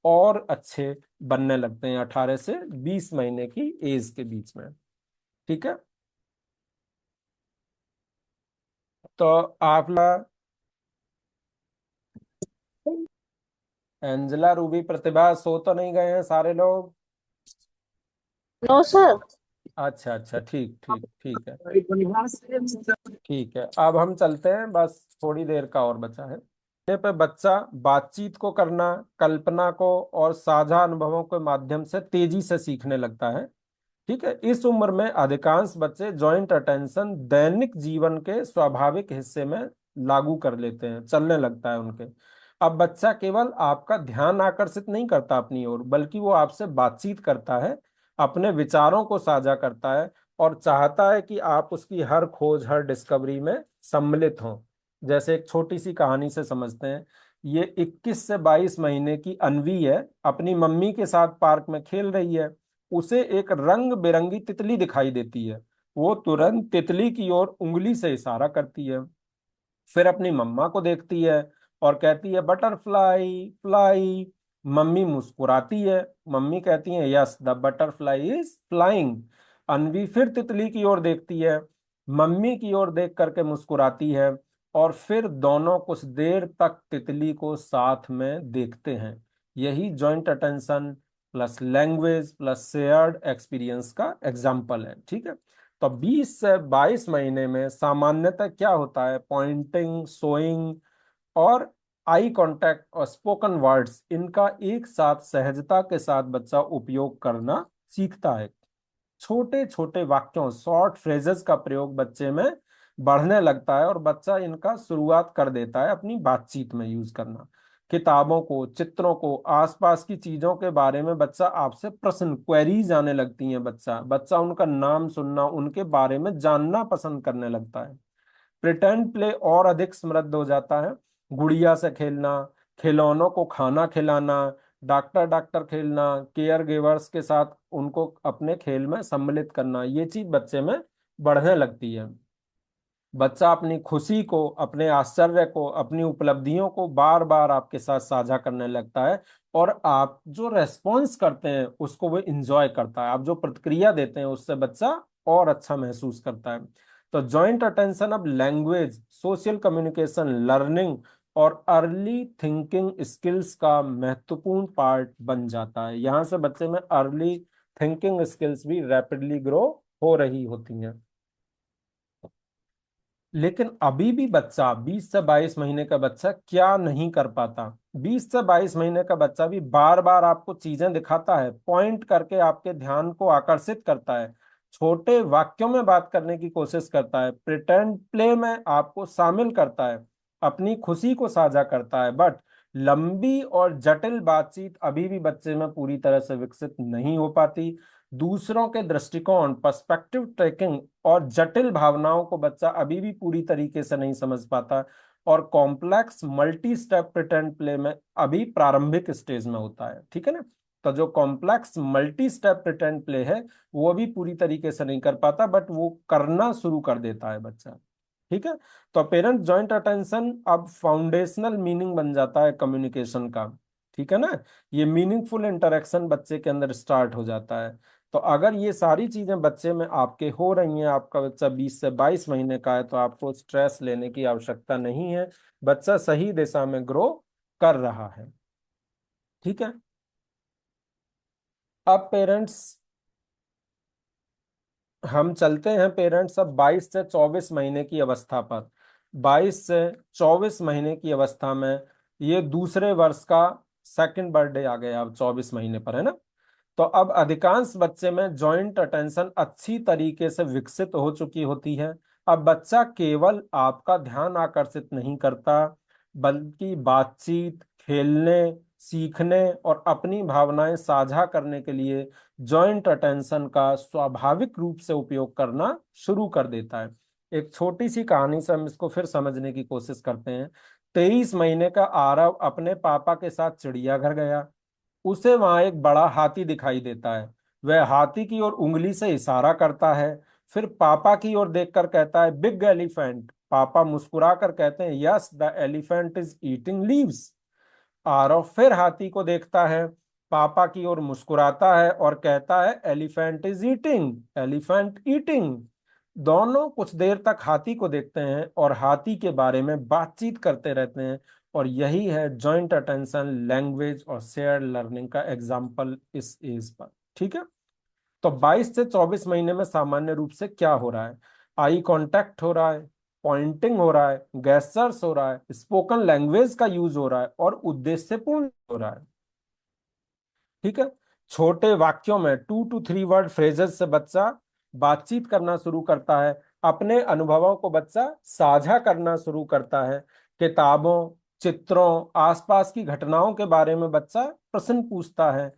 और अच्छे बनने लगते हैं 18 से 20 महीने की एज के बीच में, ठीक है। तो आप एंजेला, रूबी, प्रतिभा सो तो नहीं गए हैं सारे लोग? No sir. अच्छा अच्छा, ठीक ठीक ठीक है, ठीक है। अब हम चलते हैं, बस थोड़ी देर का और बचा है। पे बच्चा बातचीत को करना, कल्पना को और साझा अनुभवों के माध्यम से तेजी से सीखने लगता है, ठीक है। इस उम्र में अधिकांश बच्चे जॉइंट अटेंशन दैनिक जीवन के स्वाभाविक हिस्से में लागू कर लेते हैं, चलने लगता है उनके। अब बच्चा केवल आपका ध्यान आकर्षित नहीं करता अपनी ओर, बल्कि वो आपसे बातचीत करता है, अपने विचारों को साझा करता है, और चाहता है कि आप उसकी हर खोज, हर डिस्कवरी में सम्मिलित हों। जैसे एक छोटी सी कहानी से समझते हैं। ये 21 से 22 महीने की अनवी है, अपनी मम्मी के साथ पार्क में खेल रही है। उसे एक रंग बिरंगी तितली दिखाई देती है। वो तुरंत तितली की ओर उंगली से इशारा करती है, फिर अपनी मम्मा को देखती है और कहती है बटरफ्लाई फ्लाई। मम्मी मुस्कुराती है, मम्मी कहती है yes the butterfly is flying. Anvi फिर तितली की ओर देखती है, मम्मी की ओर देख करके मुस्कुराती है, और फिर दोनों कुछ देर तक तितली को साथ में देखते हैं। यही joint attention plus language plus shared experience का एग्जाम्पल है, ठीक है। तो 20 से 22 महीने में सामान्यतः क्या होता है, पॉइंटिंग, शोइंग और आई कांटेक्ट और स्पोकन वर्ड्स, इनका एक साथ सहजता के साथ बच्चा उपयोग करना सीखता है। छोटे छोटे वाक्यों, शॉर्ट फ्रेजेस का प्रयोग बच्चे में बढ़ने लगता है, और बच्चा इनका शुरुआत कर देता है अपनी बातचीत में यूज करना। किताबों को, चित्रों को, आसपास की चीजों के बारे में बच्चा आपसे प्रश्न, क्वेरीज आने लगती हैं, बच्चा बच्चा उनका नाम सुनना, उनके बारे में जानना पसंद करने लगता है। प्रिटेंड प्ले और अधिक समृद्ध हो जाता है। गुड़िया से खेलना, खिलौनों को खाना खिलाना, डॉक्टर डॉक्टर खेलना, केयर गिवर्स के साथ उनको अपने खेल में सम्मिलित करना, ये चीज बच्चे में बढ़ने लगती है। बच्चा अपनी खुशी को, अपने आश्चर्य को, अपनी उपलब्धियों को बार बार आपके साथ साझा करने लगता है, और आप जो रेस्पॉन्स करते हैं उसको वो इंजॉय करता है। आप जो प्रतिक्रिया देते हैं उससे बच्चा और अच्छा महसूस करता है। तो जॉइंट अटेंशन अब लैंग्वेज, सोशल कम्युनिकेशन, लर्निंग और अर्ली थिंकिंग स्किल्स का महत्वपूर्ण पार्ट बन जाता है। यहाँ से बच्चे में अर्ली थिंकिंग स्किल्स भी रैपिडली ग्रो हो रही होती हैं। लेकिन अभी भी बच्चा, 20 से 22 महीने का बच्चा क्या नहीं कर पाता, 20 से 22 महीने का बच्चा भी बार बार आपको चीजें दिखाता है, पॉइंट करके आपके ध्यान को आकर्षित करता है, छोटे वाक्यों में बात करने की कोशिश करता है, प्रिटेंड प्ले में आपको शामिल करता है, अपनी खुशी को साझा करता है। बट लंबी और जटिल बातचीत अभी भी बच्चे में पूरी तरह से विकसित नहीं हो पाती। दूसरों के दृष्टिकोण, पर्सपेक्टिव टेकिंग और जटिल भावनाओं को बच्चा अभी भी पूरी तरीके से नहीं समझ पाता, और complex multi step pretend play में अभी प्रारंभिक स्टेज में होता है, ठीक है ना। तो जो complex multi step pretend play है वो भी पूरी तरीके से नहीं कर पाता, बट वो करना शुरू कर देता है बच्चा। ठीक है, तो पेरेंट जॉइंट अटेंशन अब फाउंडेशनल मीनिंग बन जाता है कम्युनिकेशन का। ठीक है ना, ये मीनिंगफुल इंटरेक्शन बच्चे के अंदर स्टार्ट हो जाता है। तो अगर ये सारी चीजें बच्चे में आपके हो रही हैं, आपका बच्चा 20 से 22 महीने का है, तो आपको स्ट्रेस लेने की आवश्यकता नहीं है, बच्चा सही दिशा में ग्रो कर रहा है। ठीक है, अब पेरेंट्स हम चलते हैं पेरेंट्स अब 22 से 24 महीने की अवस्था पर। 22 से 24 महीने की अवस्था में ये दूसरे वर्ष का सेकंड बर्थडे आ गया अब 24 महीने पर, है ना। तो अब अधिकांश बच्चे में जॉइंट अटेंशन अच्छी तरीके से विकसित हो चुकी होती है। अब बच्चा केवल आपका ध्यान आकर्षित नहीं करता, बल्कि बातचीत, खेलने, सीखने और अपनी भावनाएं साझा करने के लिए जॉइंट अटेंशन का स्वाभाविक रूप से उपयोग करना शुरू कर देता है। एक छोटी सी कहानी से हम इसको फिर समझने की कोशिश करते हैं। 23 महीने का आरव अपने पापा के साथ चिड़ियाघर गया। उसे वहां एक बड़ा हाथी दिखाई देता है। वह हाथी की ओर उंगली से इशारा करता है, फिर पापा की ओर देखकर कहता है, बिग एलिफेंट। पापा मुस्कुरा कर कहते हैं, yes the elephant is eating leaves. Aarav फिर हाथी को देखता है, पापा की ओर मुस्कुराता है और कहता है, elephant is eating, elephant eating. दोनों कुछ देर तक हाथी को देखते हैं और हाथी के बारे में बातचीत करते रहते हैं। और यही है जॉइंट अटेंशन, लैंग्वेज और शेयर लर्निंग का एग्जाम्पल इस एज पर। ठीक है, तो 22 से 24 महीने में सामान्य रूप से क्या हो रहा है? आई कांटेक्ट हो रहा है, पॉइंटिंग हो रहा है, गेस्चर्स हो रहा है, स्पोकन लैंग्वेज का यूज हो रहा है और उद्देश्यपूर्ण हो रहा है। ठीक है, छोटे वाक्यों में 2 to 3 वर्ड फ्रेजेस से बच्चा बातचीत करना शुरू करता है। अपने अनुभवों को बच्चा साझा करना शुरू करता है। किताबों, चित्रों, आसपास की घटनाओं के बारे में बच्चा प्रश्न पूछता है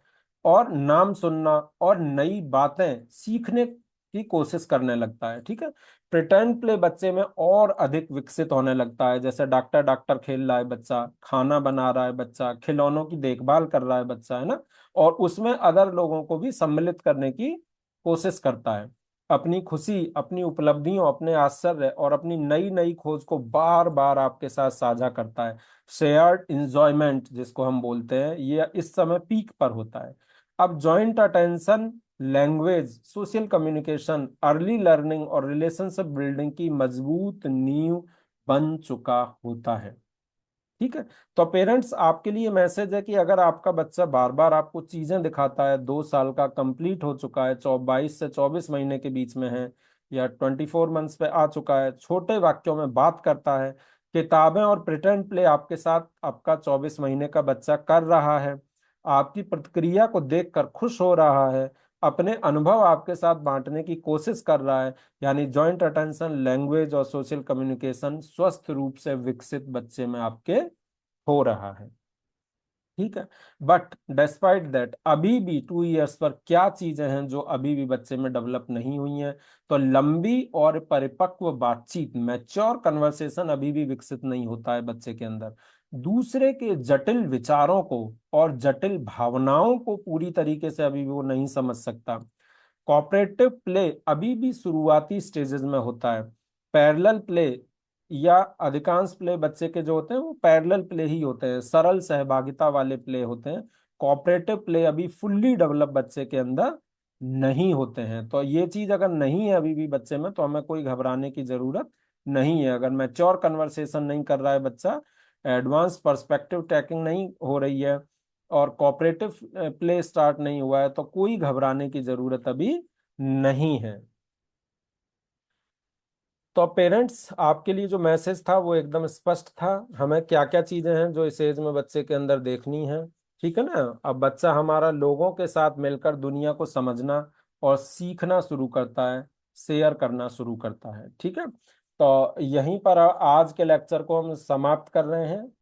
और नाम सुनना और नई बातें सीखने की कोशिश करने लगता है। ठीक है, प्रिटेंड प्ले बच्चे में और अधिक विकसित होने लगता है। जैसे डॉक्टर डॉक्टर खेल रहा है बच्चा, खाना बना रहा है बच्चा, खिलौनों की देखभाल कर रहा है बच्चा, है ना। और उसमें अदर लोगों को भी सम्मिलित करने की कोशिश करता है। अपनी खुशी, अपनी उपलब्धियों, अपने आश्चर्य और अपनी नई नई खोज को बार बार आपके साथ साझा करता है। शेयर्ड इंजॉयमेंट जिसको हम बोलते हैं, ये इस समय पीक पर होता है। अब joint attention, language, social communication, early learning और रिलेशनशिप बिल्डिंग की मजबूत नींव बन चुका होता है। ठीक है, तो पेरेंट्स आपके लिए मैसेज है कि अगर आपका बच्चा बार बार आपको चीजें दिखाता है, 2 साल का कंप्लीट हो चुका है, 22 से 24 महीने के बीच में है, या 24 मंथ्स पे आ चुका है, छोटे वाक्यों में बात करता है, किताबें और प्रिटेंड प्ले आपके साथ आपका 24 महीने का बच्चा कर रहा है, आपकी प्रतिक्रिया को देखकर खुश हो रहा है, अपने अनुभव आपके साथ बांटने की कोशिश कर रहा है, यानी जॉइंट अटेंशन, लैंग्वेज और सोशल कम्युनिकेशन स्वस्थ रूप से विकसित बच्चे में आपके हो रहा है। ठीक है, बट डिस्पाइट दैट अभी भी 2 इयर्स पर क्या चीजें हैं जो अभी भी बच्चे में डेवलप नहीं हुई हैं? तो लंबी और परिपक्व बातचीत, मैच्योर कन्वर्सेशन अभी भी विकसित नहीं होता है बच्चे के अंदर। दूसरे के जटिल विचारों को और जटिल भावनाओं को पूरी तरीके से अभी भी वो नहीं समझ सकता। कॉपरेटिव प्ले अभी भी शुरुआती स्टेजेस में होता है। पैरेलल प्ले या अधिकांश प्ले बच्चे के जो होते हैं वो पैरेलल प्ले ही होते हैं, सरल सहभागिता वाले प्ले होते हैं। कॉपरेटिव प्ले अभी फुल्ली डेवलप बच्चे के अंदर नहीं होते हैं। तो ये चीज अगर नहीं है अभी भी बच्चे में, तो हमें कोई घबराने की जरूरत नहीं है। अगर मैच्योर कन्वर्सेशन नहीं कर रहा है बच्चा, एडवांस पर्सपेक्टिव टेकिंग नहीं हो रही है और कोऑपरेटिव प्ले स्टार्ट नहीं हुआ है, तो कोई घबराने की जरूरत अभी नहीं है। तो पेरेंट्स आपके लिए जो मैसेज था वो एकदम स्पष्ट था। हमें क्या क्या चीजें हैं जो इस एज में बच्चे के अंदर देखनी है। ठीक है ना, अब बच्चा हमारा लोगों के साथ मिलकर दुनिया को समझना और सीखना शुरू करता है, शेयर करना शुरू करता है। ठीक है, तो यहीं पर आज के लेक्चर को हम समाप्त कर रहे हैं।